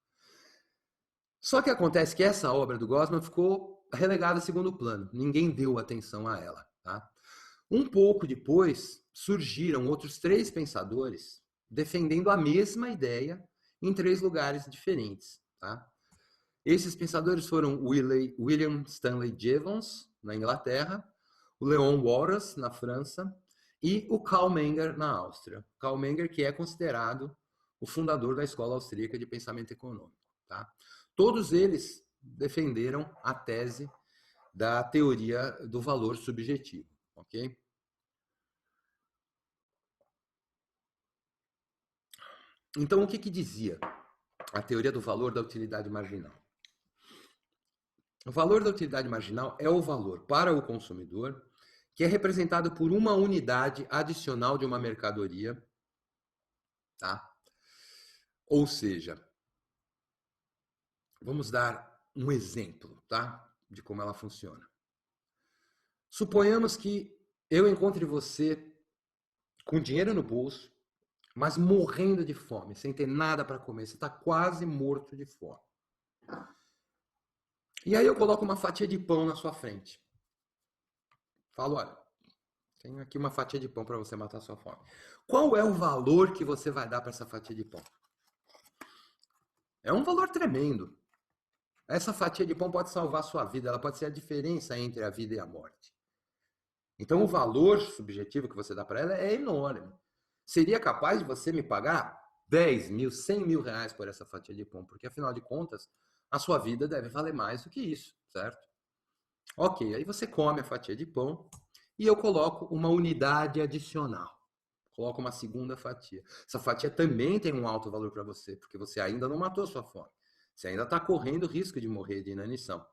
Só que acontece que essa obra do Gossman ficou relegada a segundo plano. Ninguém deu atenção a ela. Tá? Um pouco depois, surgiram outros 3 pensadores defendendo a mesma ideia em 3 lugares diferentes. Tá? Esses pensadores foram William Stanley Jevons, na Inglaterra, o Leon Walras, na França, e o Karl Menger, na Áustria. Karl Menger, que é considerado o fundador da Escola Austríaca de Pensamento Econômico. Tá? Todos eles defenderam a tese da teoria do valor subjetivo. Ok? Então, o que dizia a teoria do valor da utilidade marginal? O valor da utilidade marginal é o valor para o consumidor que é representado por uma unidade adicional de uma mercadoria, tá? Ou seja, vamos dar um exemplo, tá? De como ela funciona. Suponhamos que eu encontre você com dinheiro no bolso, mas morrendo de fome, sem ter nada para comer, você está quase morto de fome. E aí eu coloco uma fatia de pão na sua frente. Falo, olha, tenho aqui uma fatia de pão para você matar a sua fome. Qual é o valor que você vai dar para essa fatia de pão? É um valor tremendo. Essa fatia de pão pode salvar a sua vida, ela pode ser a diferença entre a vida e a morte. Então o valor subjetivo que você dá para ela é enorme. Seria capaz de você me pagar 10 mil, 100 mil reais por essa fatia de pão? Porque afinal de contas, a sua vida deve valer mais do que isso, certo? Ok, aí você come a fatia de pão e eu coloco uma unidade adicional. Coloco uma segunda fatia. Essa fatia também tem um alto valor para você, porque você ainda não matou a sua fome. Você ainda está correndo o risco de morrer de inanição.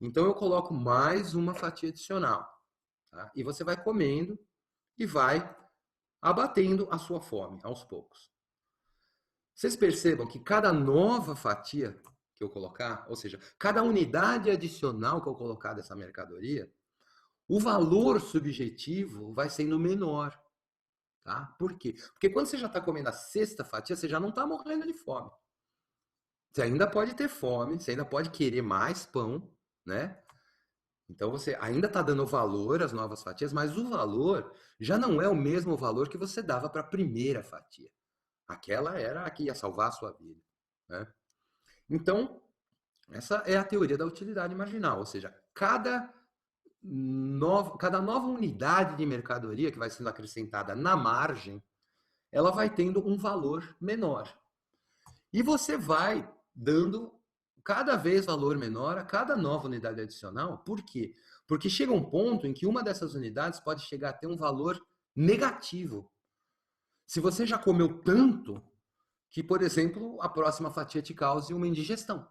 Então eu coloco mais uma fatia adicional. Tá? E você vai comendo e vai abatendo a sua fome aos poucos. Vocês percebam que cada nova fatia que eu colocar, ou seja, cada unidade adicional que eu colocar dessa mercadoria, o valor subjetivo vai sendo menor. Tá? Por quê? Porque quando você já está comendo a sexta fatia, você já não está morrendo de fome. Você ainda pode ter fome, você ainda pode querer mais pão, né? Então você ainda está dando valor às novas fatias, mas o valor já não é o mesmo valor que você dava para a primeira fatia. Aquela era a que ia salvar a sua vida. Né? Então, essa é a teoria da utilidade marginal, ou seja, cada nova unidade de mercadoria que vai sendo acrescentada na margem, ela vai tendo um valor menor. E você vai dando cada vez valor menor a cada nova unidade adicional. Por quê? Porque chega um ponto em que uma dessas unidades pode chegar a ter um valor negativo. Se você já comeu tanto que, por exemplo, a próxima fatia te cause uma indigestão.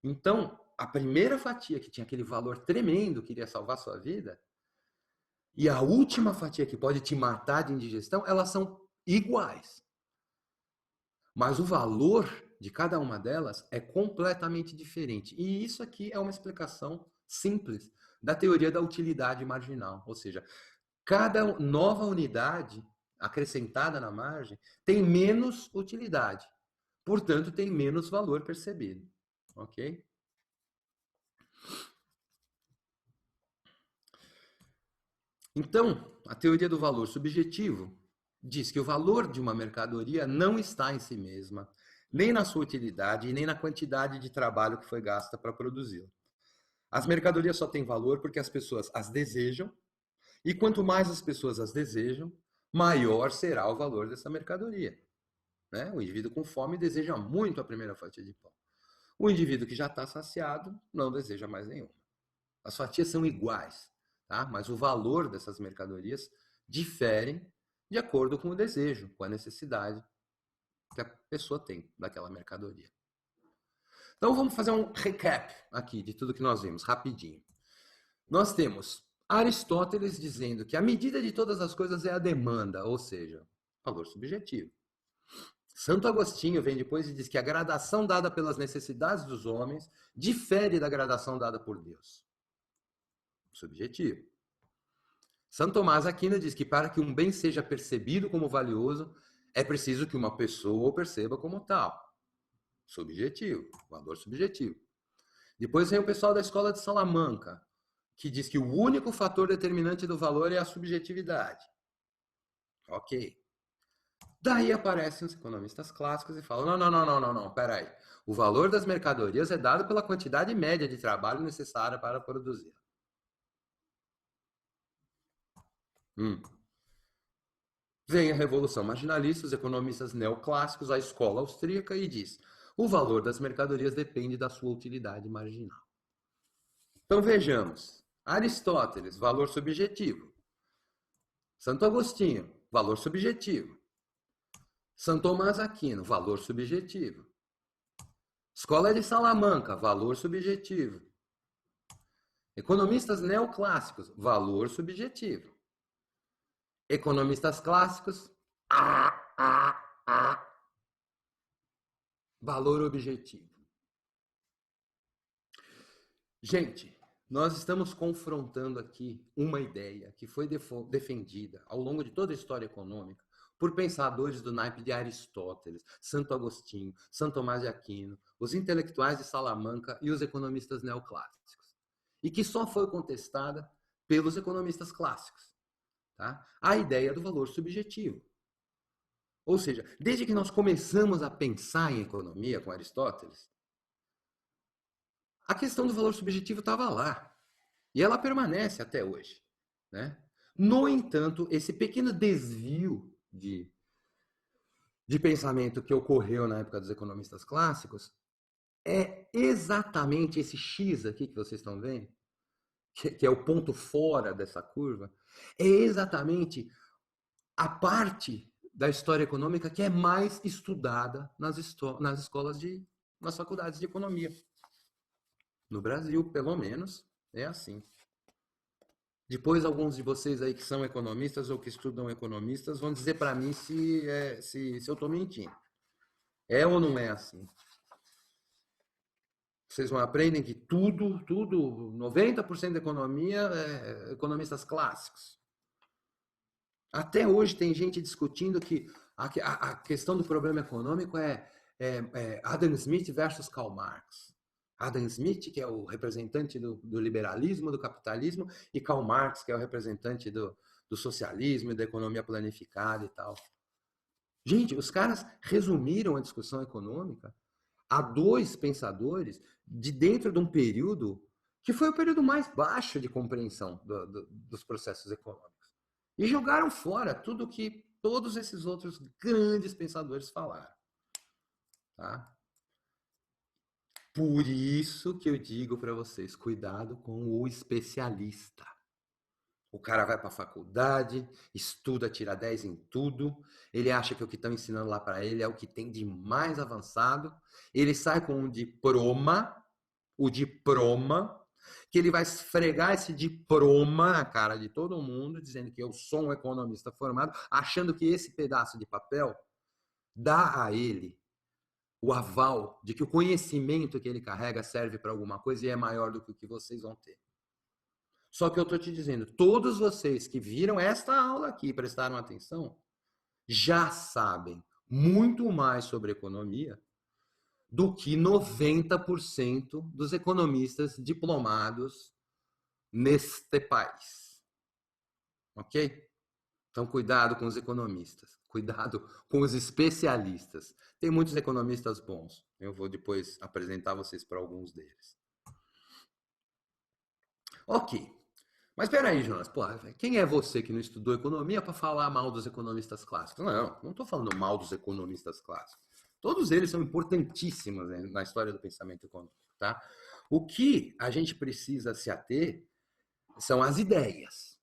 Então, a primeira fatia que tinha aquele valor tremendo que iria salvar a sua vida, e a última fatia que pode te matar de indigestão, elas são iguais. Mas o valor de cada uma delas é completamente diferente. E isso aqui é uma explicação simples da teoria da utilidade marginal. Ou seja, cada nova unidade acrescentada na margem tem menos utilidade. Portanto, tem menos valor percebido. Ok? Então, a teoria do valor subjetivo diz que o valor de uma mercadoria não está em si mesma, nem na sua utilidade e nem na quantidade de trabalho que foi gasta para produzi-la. As mercadorias só têm valor porque as pessoas as desejam, e quanto mais as pessoas as desejam, maior será o valor dessa mercadoria. Né? O indivíduo com fome deseja muito a primeira fatia de pão. O indivíduo que já está saciado não deseja mais nenhuma. As fatias são iguais, tá? Mas o valor dessas mercadorias diferem de acordo com o desejo, com a necessidade que a pessoa tem daquela mercadoria. Então vamos fazer um recap aqui de tudo que nós vimos, rapidinho. Nós temos Aristóteles dizendo que a medida de todas as coisas é a demanda, ou seja, valor subjetivo. Santo Agostinho vem depois e diz que a gradação dada pelas necessidades dos homens difere da gradação dada por Deus. Subjetivo. São Tomás Aquino diz que para que um bem seja percebido como valioso, é preciso que uma pessoa o perceba como tal. Subjetivo, valor subjetivo. Depois vem o pessoal da escola de Salamanca, que diz que o único fator determinante do valor é a subjetividade. Ok. Daí aparecem os economistas clássicos e falam, não, peraí. O valor das mercadorias é dado pela quantidade média de trabalho necessária para produzir. Vem a Revolução Marginalista, os economistas neoclássicos, a escola austríaca, e diz: o valor das mercadorias depende da sua utilidade marginal. Então vejamos: Aristóteles, valor subjetivo. Santo Agostinho, valor subjetivo. São Tomás Aquino, valor subjetivo. Escola de Salamanca, valor subjetivo. Economistas neoclássicos, valor subjetivo. Economistas clássicos, valor objetivo. Gente, nós estamos confrontando aqui uma ideia que foi defendida ao longo de toda a história econômica por pensadores do naipe de Aristóteles, Santo Agostinho, São Tomás de Aquino, os intelectuais de Salamanca e os economistas neoclássicos. E que só foi contestada pelos economistas clássicos. Tá? A ideia do valor subjetivo. Ou seja, desde que nós começamos a pensar em economia com Aristóteles, a questão do valor subjetivo estava lá. E ela permanece até hoje. Né? No entanto, esse pequeno desvio de pensamento que ocorreu na época dos economistas clássicos é exatamente esse X aqui que vocês estão vendo, que é o ponto fora dessa curva, é exatamente a parte da história econômica que é mais estudada nas escolas nas faculdades de economia. No Brasil, pelo menos, é assim. Depois, alguns de vocês aí que são economistas ou que estudam economistas vão dizer para mim se eu estou mentindo. É ou não é assim? Vocês vão aprendem que tudo, 90% da economia é economistas clássicos. Até hoje tem gente discutindo que a questão do problema econômico é Adam Smith versus Karl Marx. Adam Smith, que é o representante do liberalismo, do capitalismo, e Karl Marx, que é o representante do socialismo e da economia planificada e tal. Gente, os caras resumiram a discussão econômica a dois pensadores de dentro de um período que foi o período mais baixo de compreensão dos processos econômicos. E jogaram fora tudo que todos esses outros grandes pensadores falaram. Tá? Por isso que eu digo para vocês, cuidado com o especialista. O cara vai para a faculdade, estuda, tira 10 em tudo, ele acha que o que estão ensinando lá para ele é o que tem de mais avançado, ele sai com um diploma, que ele vai esfregar esse diploma na cara de todo mundo, dizendo que eu sou um economista formado, achando que esse pedaço de papel dá a ele o aval de que o conhecimento que ele carrega serve para alguma coisa e é maior do que o que vocês vão ter. Só que eu estou te dizendo, todos vocês que viram esta aula aqui e prestaram atenção, já sabem muito mais sobre economia do que 90% dos economistas diplomados neste país. Ok? Então, cuidado com os economistas, cuidado com os especialistas. Tem muitos economistas bons. Eu vou depois apresentar vocês para alguns deles. Ok. Mas espera aí, Jonas. Pô, quem é você que não estudou economia para falar mal dos economistas clássicos? Não estou falando mal dos economistas clássicos. Todos eles são importantíssimos, né, na história do pensamento econômico. Tá? O que a gente precisa se ater são as ideias.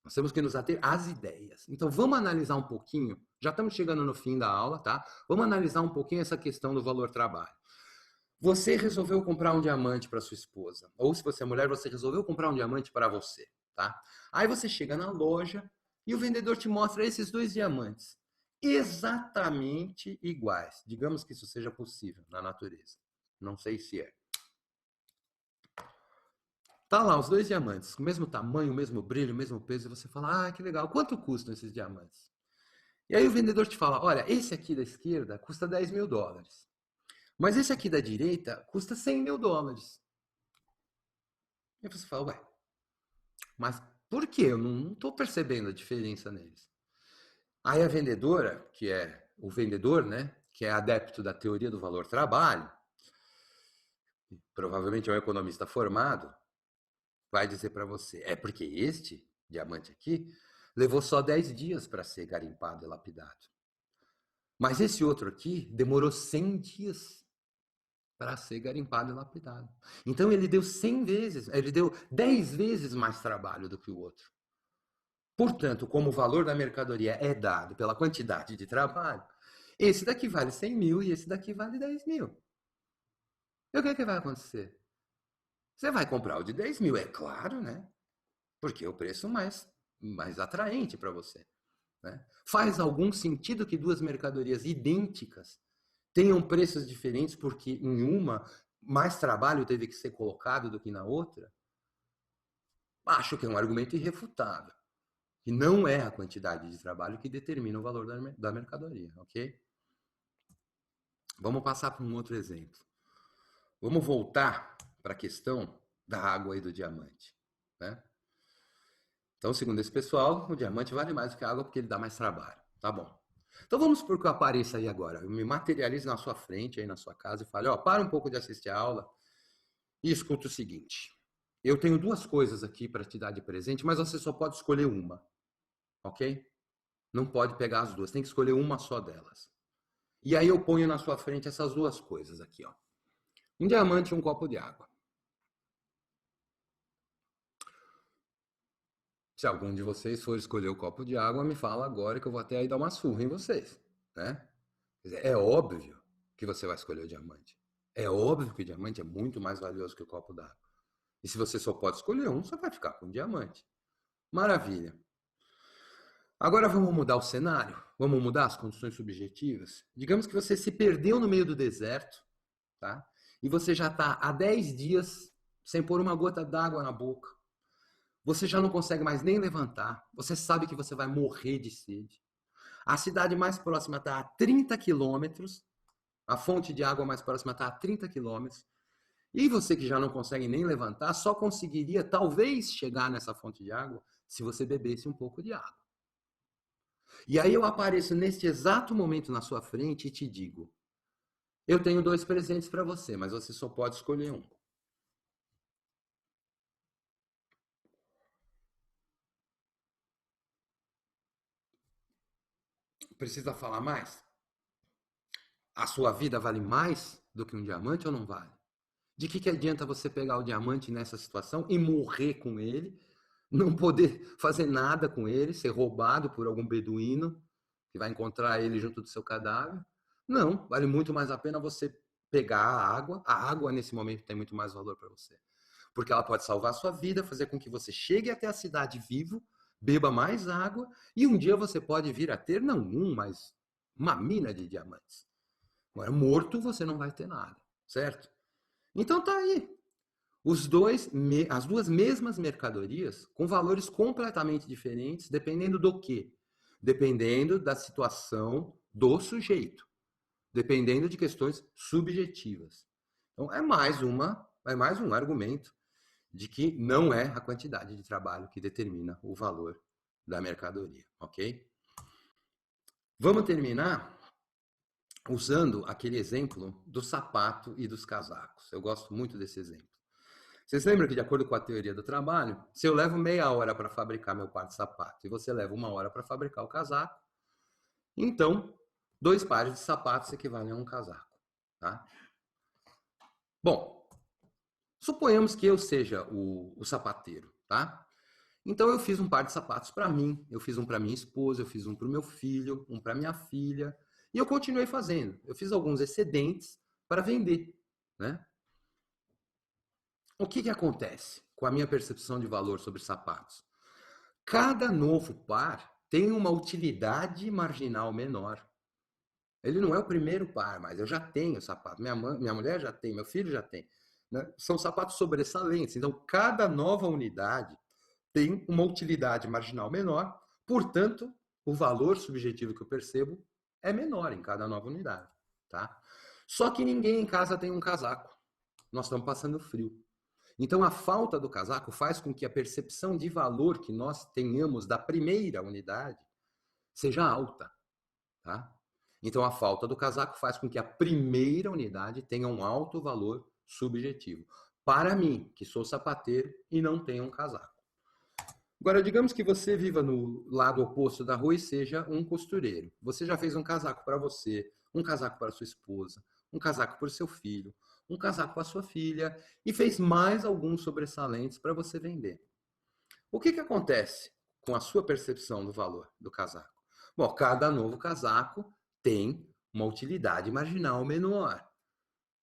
Nós temos que nos ater às ideias. Então, vamos analisar um pouquinho. Já estamos chegando no fim da aula, tá? Vamos analisar um pouquinho essa questão do valor trabalho. Você resolveu comprar um diamante para sua esposa. Ou se você é mulher, você resolveu comprar um diamante para você, tá? Aí você chega na loja e o vendedor te mostra esses dois diamantes. exatamente iguais. Digamos que isso seja possível na natureza. Não sei se é. Tá lá os dois diamantes, com o mesmo tamanho, o mesmo brilho, o mesmo peso, e você fala, ah, que legal, quanto custam esses diamantes? E aí o vendedor te fala, olha, esse aqui da esquerda custa US$ 10.000, mas esse aqui da direita custa US$ 100.000. E você fala, ué, mas por quê? Eu não estou percebendo a diferença neles. Aí a vendedora, que é o vendedor, né, que é adepto da teoria do valor-trabalho, provavelmente é um economista formado, vai dizer para você, é porque este diamante aqui levou só 10 dias para ser garimpado e lapidado. Mas esse outro aqui demorou 100 dias para ser garimpado e lapidado. Então ele deu 100 vezes, ele deu 10 vezes mais trabalho do que o outro. Portanto, como o valor da mercadoria é dado pela quantidade de trabalho, esse daqui vale 100 mil e esse daqui vale 10 mil. E o que vai acontecer? Você vai comprar o de 10 mil, é claro, né? Porque é o preço mais atraente para você. Né? Faz algum sentido que duas mercadorias idênticas tenham preços diferentes porque em uma mais trabalho teve que ser colocado do que na outra? Acho que é um argumento irrefutável. E não é a quantidade de trabalho que determina o valor da mercadoria, ok? Vamos passar para um outro exemplo. Vamos voltar para a questão da água e do diamante. Né? Então, segundo esse pessoal, o diamante vale mais do que a água porque ele dá mais trabalho. Tá bom. Então vamos supor que eu apareça aí agora. Eu me materialize na sua frente, aí na sua casa, e fale, ó, para um pouco de assistir a aula e escuta o seguinte. Eu tenho duas coisas aqui para te dar de presente, mas você só pode escolher uma. Ok? Não pode pegar as duas, tem que escolher uma só delas. E aí eu ponho na sua frente essas duas coisas aqui, ó. Um diamante e um copo de água. Se algum de vocês for escolher o copo de água, me fala agora que eu vou até aí dar uma surra em vocês, né? Quer dizer, é óbvio que você vai escolher o diamante. É óbvio que o diamante é muito mais valioso que o copo d'água. E se você só pode escolher um, você vai ficar com o diamante. Maravilha. Agora vamos mudar o cenário? Vamos mudar as condições subjetivas? Digamos que você se perdeu no meio do deserto, tá? E você já está há 10 dias sem pôr uma gota d'água na boca. Você já não consegue mais nem levantar. Você sabe que você vai morrer de sede. A cidade mais próxima está a 30 quilômetros. A fonte de água mais próxima está a 30 quilômetros. E você que já não consegue nem levantar, só conseguiria talvez chegar nessa fonte de água se você bebesse um pouco de água. E aí eu apareço neste exato momento na sua frente e te digo: eu tenho dois presentes para você, mas você só pode escolher um. Precisa falar mais? A sua vida vale mais do que um diamante ou não vale? De que adianta você pegar o diamante nessa situação e morrer com ele, não poder fazer nada com ele, ser roubado por algum beduíno que vai encontrar ele junto do seu cadáver? Não, vale muito mais a pena você pegar a água. A água, nesse momento, tem muito mais valor para você. Porque ela pode salvar a sua vida, fazer com que você chegue até a cidade vivo, beba mais água, e um dia você pode vir a ter, não um, mas uma mina de diamantes. Agora, morto, você não vai ter nada, certo? Então tá aí. As duas mesmas mercadorias com valores completamente diferentes, dependendo do quê? Dependendo da situação do sujeito, dependendo de questões subjetivas. Então é mais um argumento de que não é a quantidade de trabalho que determina o valor da mercadoria, ok? Vamos terminar usando aquele exemplo do sapato e dos casacos. Eu gosto muito desse exemplo. Vocês lembram que, de acordo com a teoria do trabalho, se eu levo meia hora para fabricar meu par de sapato e você leva uma hora para fabricar o casaco, então 2 pares de sapatos equivalem a um casaco. Tá? Bom, suponhamos que eu seja o sapateiro. Tá? Então eu fiz um par de sapatos para mim, eu fiz um para minha esposa, eu fiz um para o meu filho, um para minha filha, e eu continuei fazendo. Eu fiz alguns excedentes para vender. Né? O que acontece com a minha percepção de valor sobre sapatos? Cada novo par tem uma utilidade marginal menor. Ele não é o primeiro par, mas eu já tenho sapato. Minha mulher já tem, meu filho já tem. Né? São sapatos sobressalentes. Então, cada nova unidade tem uma utilidade marginal menor, portanto, o valor subjetivo que eu percebo é menor em cada nova unidade. Tá? Só que ninguém em casa tem um casaco. Nós estamos passando frio. Então, a falta do casaco faz com que a percepção de valor que nós tenhamos da primeira unidade seja alta. Tá? Então, a falta do casaco faz com que a primeira unidade tenha um alto valor subjetivo. Para mim, que sou sapateiro e não tenho um casaco. Agora, digamos que você viva no lado oposto da rua e seja um costureiro. Você já fez um casaco para você, um casaco para sua esposa, um casaco para o seu filho, um casaco para sua filha e fez mais alguns sobressalentes para você vender. O que acontece com a sua percepção do valor do casaco? Bom, cada novo casaco tem uma utilidade marginal menor,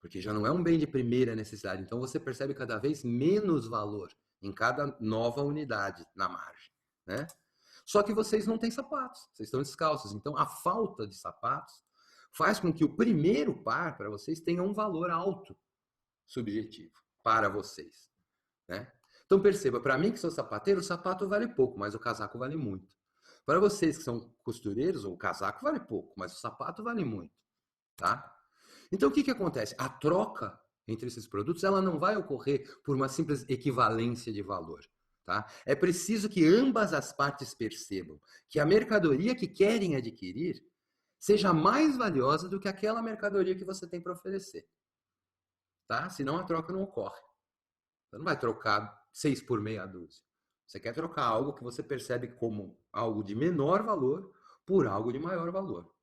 porque já não é um bem de primeira necessidade. Então você percebe cada vez menos valor em cada nova unidade na margem, né? Só que vocês não têm sapatos, vocês estão descalços. Então a falta de sapatos faz com que o primeiro par para vocês tenha um valor alto subjetivo para vocês, né? Então perceba, para mim que sou sapateiro, o sapato vale pouco, mas o casaco vale muito. Para vocês que são costureiros, o casaco vale pouco, mas o sapato vale muito, tá? Então o que acontece? A troca entre esses produtos, ela não vai ocorrer por uma simples equivalência de valor, tá? É preciso que ambas as partes percebam que a mercadoria que querem adquirir seja mais valiosa do que aquela mercadoria que você tem para oferecer, tá? Senão a troca não ocorre. Você não vai trocar 6 por meia dúzia. Você quer trocar algo que você percebe como algo de menor valor por algo de maior valor.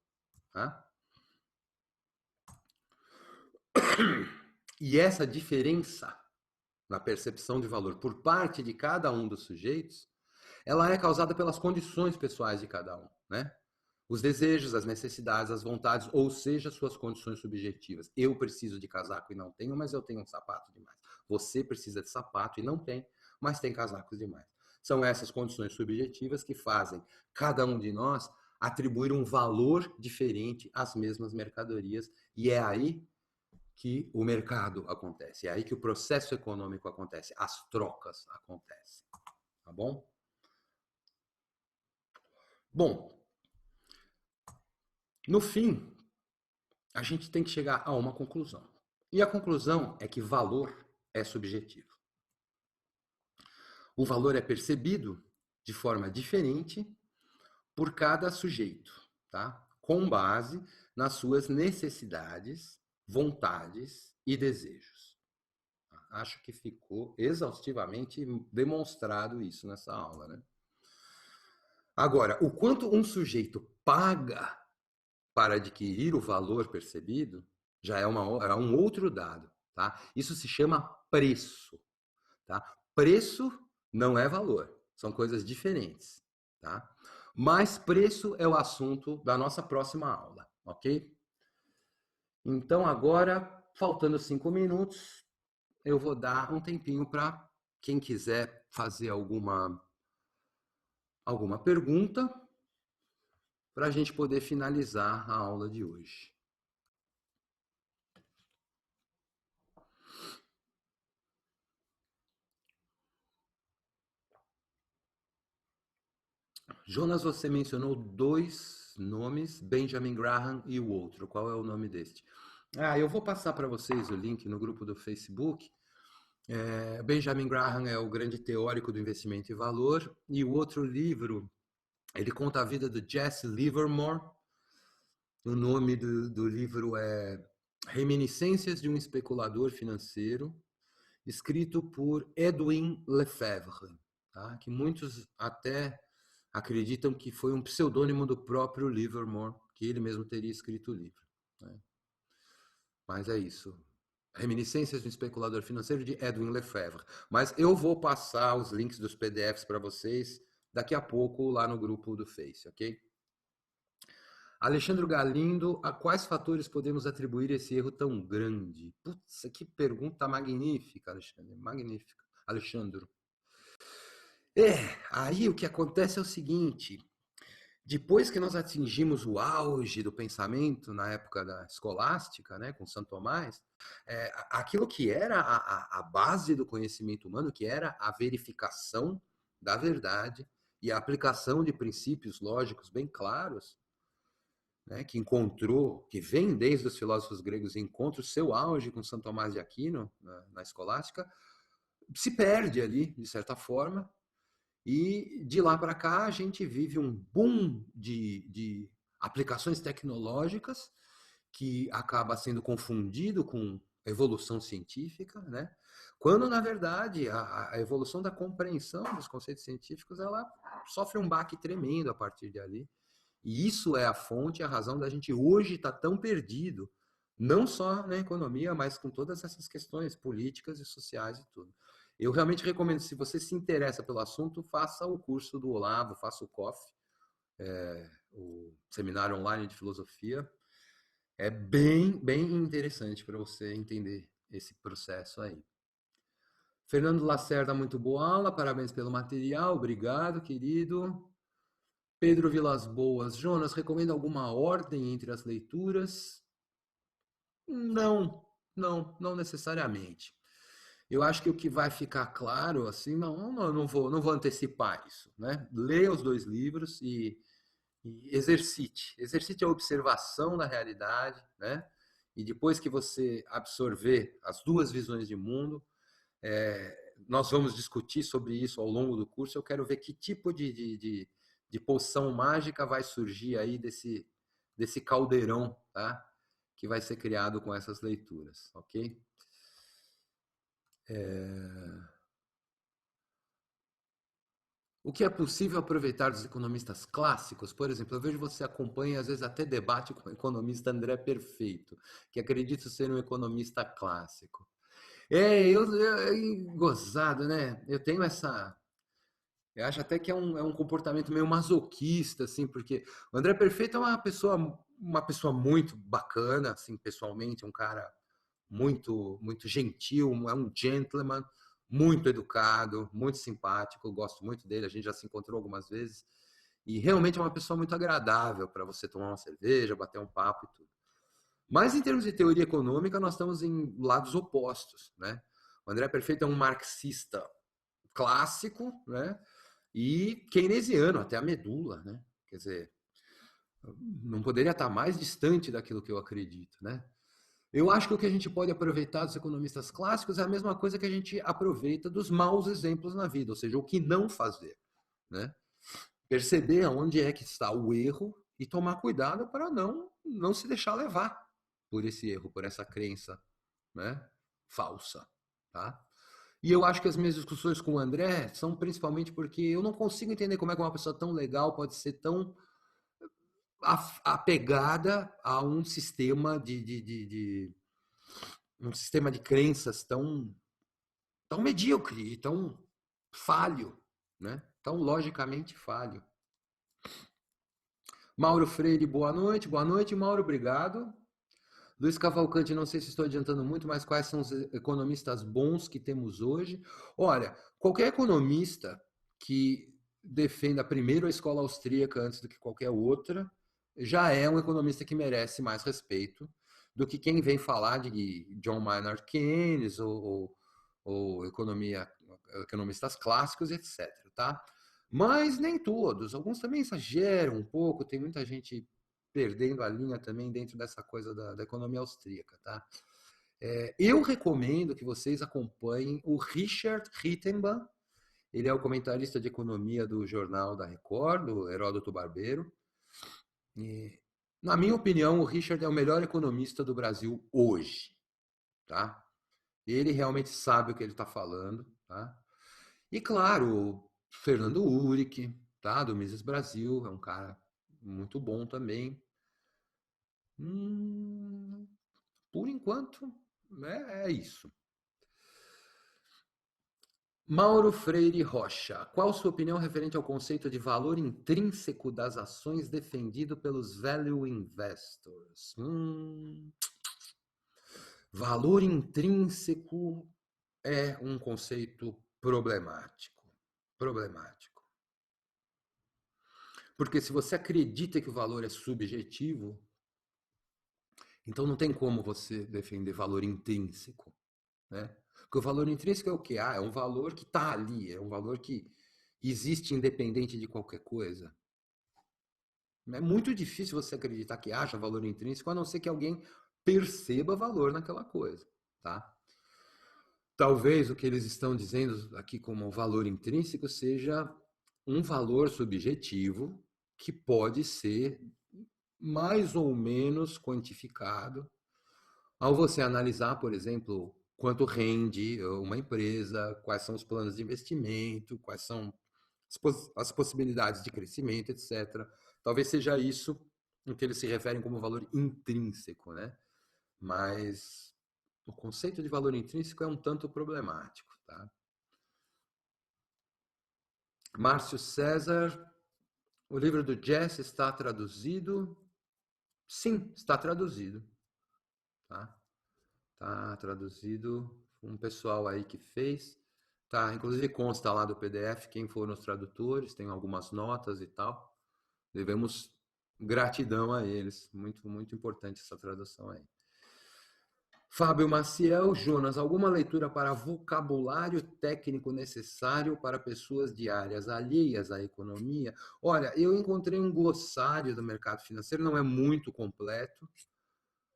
Tá? E essa diferença na percepção de valor por parte de cada um dos sujeitos, ela é causada pelas condições pessoais de cada um, né? Os desejos, as necessidades, as vontades, ou seja, suas condições subjetivas. Eu preciso de casaco e não tenho, mas eu tenho um sapato demais. Você precisa de sapato e não tem, mas tem casacos demais. São essas condições subjetivas que fazem cada um de nós atribuir um valor diferente às mesmas mercadorias, e é aí que o mercado acontece, é aí que o processo econômico acontece, as trocas acontecem, tá bom? Bom, no fim, a gente tem que chegar a uma conclusão. E a conclusão é que valor é subjetivo. O valor é percebido de forma diferente por cada sujeito, tá? Com base nas suas necessidades, vontades e desejos. Acho que ficou exaustivamente demonstrado isso nessa aula, né? Agora, o quanto um sujeito paga para adquirir o valor percebido já é um outro dado, tá? Isso se chama preço, tá? Preço não é valor, são coisas diferentes, tá? Mas preço é o assunto da nossa próxima aula, ok? Então agora, faltando 5 minutos, eu vou dar um tempinho para quem quiser fazer alguma pergunta para a gente poder finalizar a aula de hoje. Jonas, você mencionou 2 nomes, Benjamin Graham e o outro. Qual é o nome deste? Eu vou passar para vocês o link no grupo do Facebook. Benjamin Graham é o grande teórico do investimento e valor, e o outro livro, ele conta a vida do Jesse Livermore. O nome do livro é Reminiscências de um Especulador Financeiro, escrito por Edwin Lefebvre, tá? Que muitos até acreditam que foi um pseudônimo do próprio Livermore, que ele mesmo teria escrito o livro, né? Mas é isso. Reminiscências de um Especulador Financeiro, de Edwin Lefebvre. Mas eu vou passar os links dos PDFs para vocês daqui a pouco lá no grupo do Face, ok? Alexandre Galindo, a quais fatores podemos atribuir esse erro tão grande? Putz, que pergunta magnífica, Alexandre. Magnífica. Alexandre. Aí o que acontece é o seguinte, Depois que nós atingimos o auge do pensamento na época da escolástica, né, com Santo Tomás, aquilo que era a base do conhecimento humano, que era a verificação da verdade e a aplicação de princípios lógicos bem claros, né, que vem desde os filósofos gregos e encontra o seu auge com Santo Tomás de Aquino na escolástica, se perde ali, de certa forma, e de lá para cá a gente vive um boom de aplicações tecnológicas que acaba sendo confundido com evolução científica, né? Quando, na verdade, a evolução da compreensão dos conceitos científicos ela sofre um baque tremendo a partir de ali. E isso é a fonte, a razão da gente hoje estar tão perdido, não só na economia, mas com todas essas questões políticas e sociais e tudo. Eu realmente recomendo, se você se interessa pelo assunto, faça o curso do Olavo, faça o COF, o Seminário Online de Filosofia. É bem interessante para você entender esse processo aí. Fernando Lacerda, muito boa aula, parabéns pelo material, obrigado, querido. Pedro Vilas Boas, Jonas, recomenda alguma ordem entre as leituras? Não necessariamente. Eu acho que o que vai ficar claro, assim, não vou antecipar isso, né? Leia os dois livros e exercite a observação da realidade, né? E depois que você absorver as duas visões de mundo, nós vamos discutir sobre isso ao longo do curso. Eu quero ver que tipo de poção mágica vai surgir aí desse caldeirão, tá? Que vai ser criado com essas leituras, ok? O que é possível aproveitar dos economistas clássicos? Por exemplo, eu vejo você acompanha, às vezes, até debate com o economista André Perfeito, que acredito ser um economista clássico. Gozado, né? Eu tenho essa. Eu acho até que é um comportamento meio masoquista, assim, porque o André Perfeito é uma pessoa muito bacana, assim, pessoalmente, um cara muito gentil, é um gentleman, muito educado, muito simpático, eu gosto muito dele, a gente já se encontrou algumas vezes, e realmente é uma pessoa muito agradável para você tomar uma cerveja, bater um papo e tudo. Mas em termos de teoria econômica, nós estamos em lados opostos, né? O André Perfeito é um marxista clássico, né? E keynesiano, até a medula, né? Quer dizer, não poderia estar mais distante daquilo que eu acredito, né? Eu acho que o que a gente pode aproveitar dos economistas clássicos é a mesma coisa que a gente aproveita dos maus exemplos na vida, ou seja, o que não fazer, né? Perceber aonde é que está o erro e tomar cuidado para não se deixar levar por esse erro, por essa crença, né, falsa, tá? E eu acho que as minhas discussões com o André são principalmente porque eu não consigo entender como é que uma pessoa tão legal pode ser tão apegada a um sistema um sistema de crenças tão medíocre, tão falho, né? Tão logicamente falho. Mauro Freire, boa noite. Boa noite, Mauro, obrigado. Luiz Cavalcante, não sei se estou adiantando muito, mas quais são os economistas bons que temos hoje? Olha, qualquer economista que defenda primeiro a escola austríaca antes do que qualquer outra, já é um economista que merece mais respeito do que quem vem falar de John Maynard Keynes ou economistas clássicos, etc. Tá? Mas nem todos, alguns também exageram um pouco, tem muita gente perdendo a linha também dentro dessa coisa da economia austríaca, tá? Eu recomendo que vocês acompanhem o Richard Rittenbach, ele é o comentarista de economia do Jornal da Record, do Heródoto Barbeiro. E, na minha opinião, o Richard é o melhor economista do Brasil hoje, tá? Ele realmente sabe o que ele está falando, tá? E claro, o Fernando Uric, tá? Do Mises Brasil, é um cara muito bom também. Por enquanto, é isso. Mauro Freire Rocha, qual sua opinião referente ao conceito de valor intrínseco das ações defendido pelos value investors? Valor intrínseco é um conceito problemático. Problemático. Porque se você acredita que o valor é subjetivo, então não tem como você defender valor intrínseco, né? Porque o valor intrínseco é o quê? É um valor que está ali, é um valor que existe independente de qualquer coisa. É muito difícil você acreditar que haja valor intrínseco, a não ser que alguém perceba valor naquela coisa, tá? Talvez o que eles estão dizendo aqui como valor intrínseco seja um valor subjetivo que pode ser mais ou menos quantificado ao você analisar, por exemplo, quanto rende uma empresa, quais são os planos de investimento, quais são as possibilidades de crescimento, etc. Talvez seja isso o que eles se referem como valor intrínseco, né? Mas o conceito de valor intrínseco é um tanto problemático, tá? Márcio César, o livro do Jesse está traduzido? Sim, está traduzido, tá? Tá traduzido, um pessoal aí que fez, tá? Inclusive consta lá do PDF quem foram os tradutores, tem algumas notas e tal. Devemos gratidão a eles, muito muito importante essa tradução aí. Fábio Maciel, Jonas, alguma leitura para vocabulário técnico necessário para pessoas de áreas alheias à economia? Olha, eu encontrei um glossário do mercado financeiro, não é muito completo,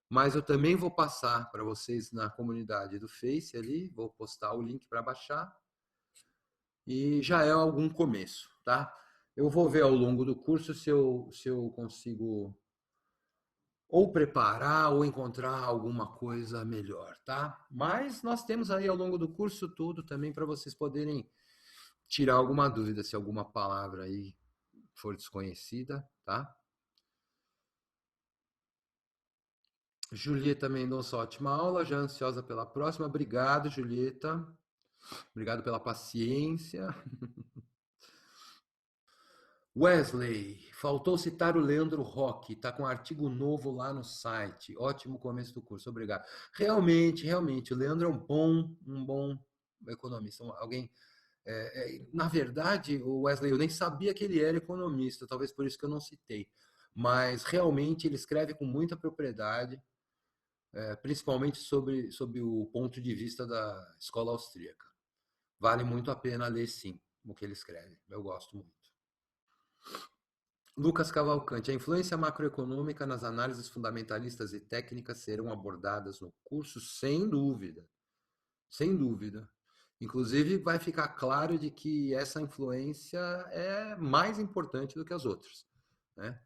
mas eu também vou passar para vocês na comunidade do Face ali, vou postar o link para baixar e já é algum começo, tá? Eu vou ver ao longo do curso se eu consigo ou preparar ou encontrar alguma coisa melhor, tá? Mas nós temos aí ao longo do curso tudo também para vocês poderem tirar alguma dúvida se alguma palavra aí for desconhecida, tá? Julieta Mendonça, ótima aula, já ansiosa pela próxima. Obrigado, Julieta. Obrigado pela paciência. Wesley, faltou citar o Leandro Roque, está com um artigo novo lá no site. Ótimo começo do curso, obrigado. Realmente, o Leandro é um bom economista, alguém. Na verdade, o Wesley, eu nem sabia que ele era economista, talvez por isso que eu não citei. Mas realmente ele escreve com muita propriedade, principalmente sobre o ponto de vista da escola austríaca. Vale muito a pena ler, sim, o que ele escreve. Eu gosto muito. Lucas Cavalcante, a influência macroeconômica nas análises fundamentalistas e técnicas serão abordadas no curso, sem dúvida, sem dúvida. Inclusive, vai ficar claro de que essa influência é mais importante do que as outras, né?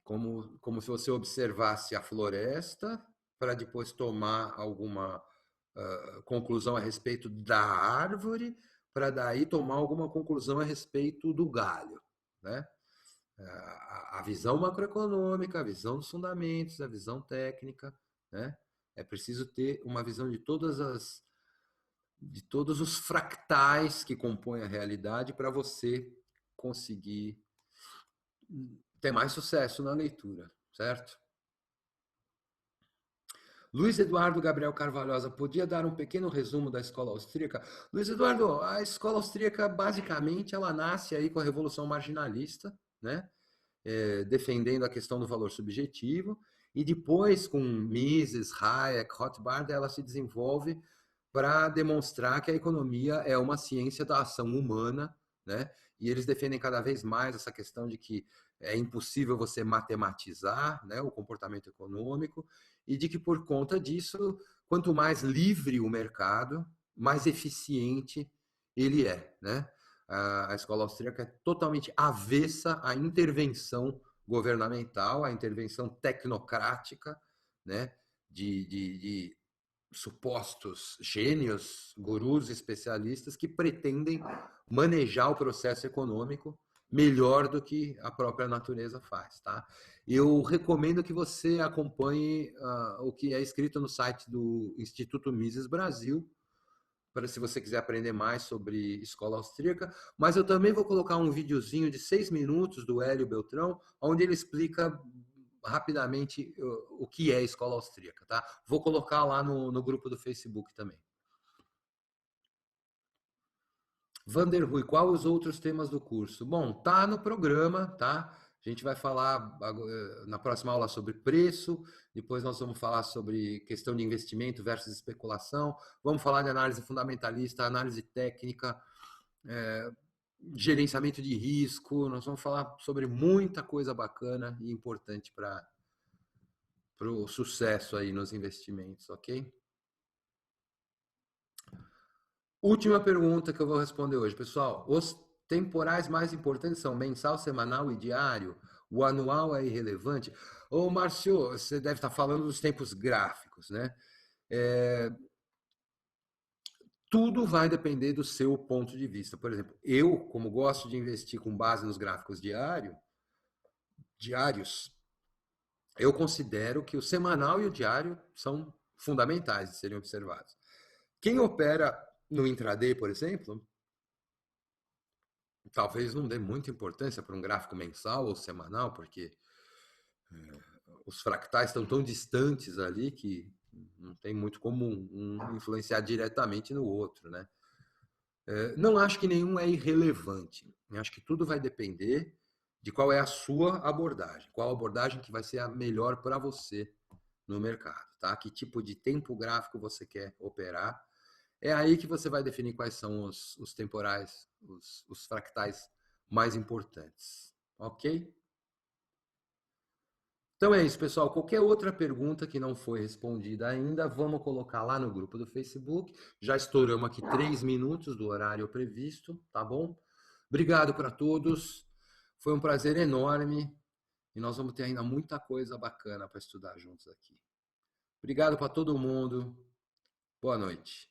Como se você observasse a floresta para depois tomar alguma conclusão a respeito da árvore, para daí tomar alguma conclusão a respeito do galho, né? A visão macroeconômica, a visão dos fundamentos, a visão técnica, né? É preciso ter uma visão de todos os fractais que compõem a realidade para você conseguir ter mais sucesso na leitura, certo? Luiz Eduardo Gabriel Carvalhosa, podia dar um pequeno resumo da escola austríaca? Luiz Eduardo, a escola austríaca, basicamente, ela nasce aí com a Revolução Marginalista, né? Defendendo a questão do valor subjetivo, e depois, com Mises, Hayek, Rothbard, ela se desenvolve para demonstrar que a economia é uma ciência da ação humana, né? E eles defendem cada vez mais essa questão de que é impossível você matematizar, né, o comportamento econômico, e de que por conta disso, quanto mais livre o mercado, mais eficiente ele é, né? A escola austríaca é totalmente avessa à intervenção governamental, à intervenção tecnocrática, né? De supostos gênios, gurus, especialistas que pretendem manejar o processo econômico melhor do que a própria natureza faz, tá? Eu recomendo que você acompanhe o que é escrito no site do Instituto Mises Brasil, para se você quiser aprender mais sobre escola austríaca, mas eu também vou colocar um videozinho de 6 minutos do Hélio Beltrão, onde ele explica rapidamente o que é escola austríaca, tá? Vou colocar lá no grupo do Facebook também. Vanderrui, qual os outros temas do curso? Bom, tá no programa, tá? A gente vai falar na próxima aula sobre preço, depois nós vamos falar sobre questão de investimento versus especulação, vamos falar de análise fundamentalista, análise técnica, gerenciamento de risco, nós vamos falar sobre muita coisa bacana e importante para o sucesso aí nos investimentos, ok? Última pergunta que eu vou responder hoje, pessoal. Os temporais mais importantes são mensal, semanal e diário? O anual é irrelevante? Ô, Márcio, você deve estar falando dos tempos gráficos, né? Tudo vai depender do seu ponto de vista. Por exemplo, eu, como gosto de investir com base nos gráficos diários, eu considero que o semanal e o diário são fundamentais de serem observados. Quem opera no intraday, por exemplo, talvez não dê muita importância para um gráfico mensal ou semanal, porque os fractais estão tão distantes ali que não tem muito como um influenciar diretamente no outro, né? Não acho que nenhum é irrelevante. Acho que tudo vai depender de qual é a sua abordagem, qual abordagem que vai ser a melhor para você no mercado, tá? Que tipo de tempo gráfico você quer operar. É aí que você vai definir quais são os temporais, os fractais mais importantes, ok? Então é isso, pessoal. Qualquer outra pergunta que não foi respondida ainda, vamos colocar lá no grupo do Facebook. Já estouramos aqui 3 minutos do horário previsto, tá bom? Obrigado para todos. Foi um prazer enorme e nós vamos ter ainda muita coisa bacana para estudar juntos aqui. Obrigado para todo mundo. Boa noite.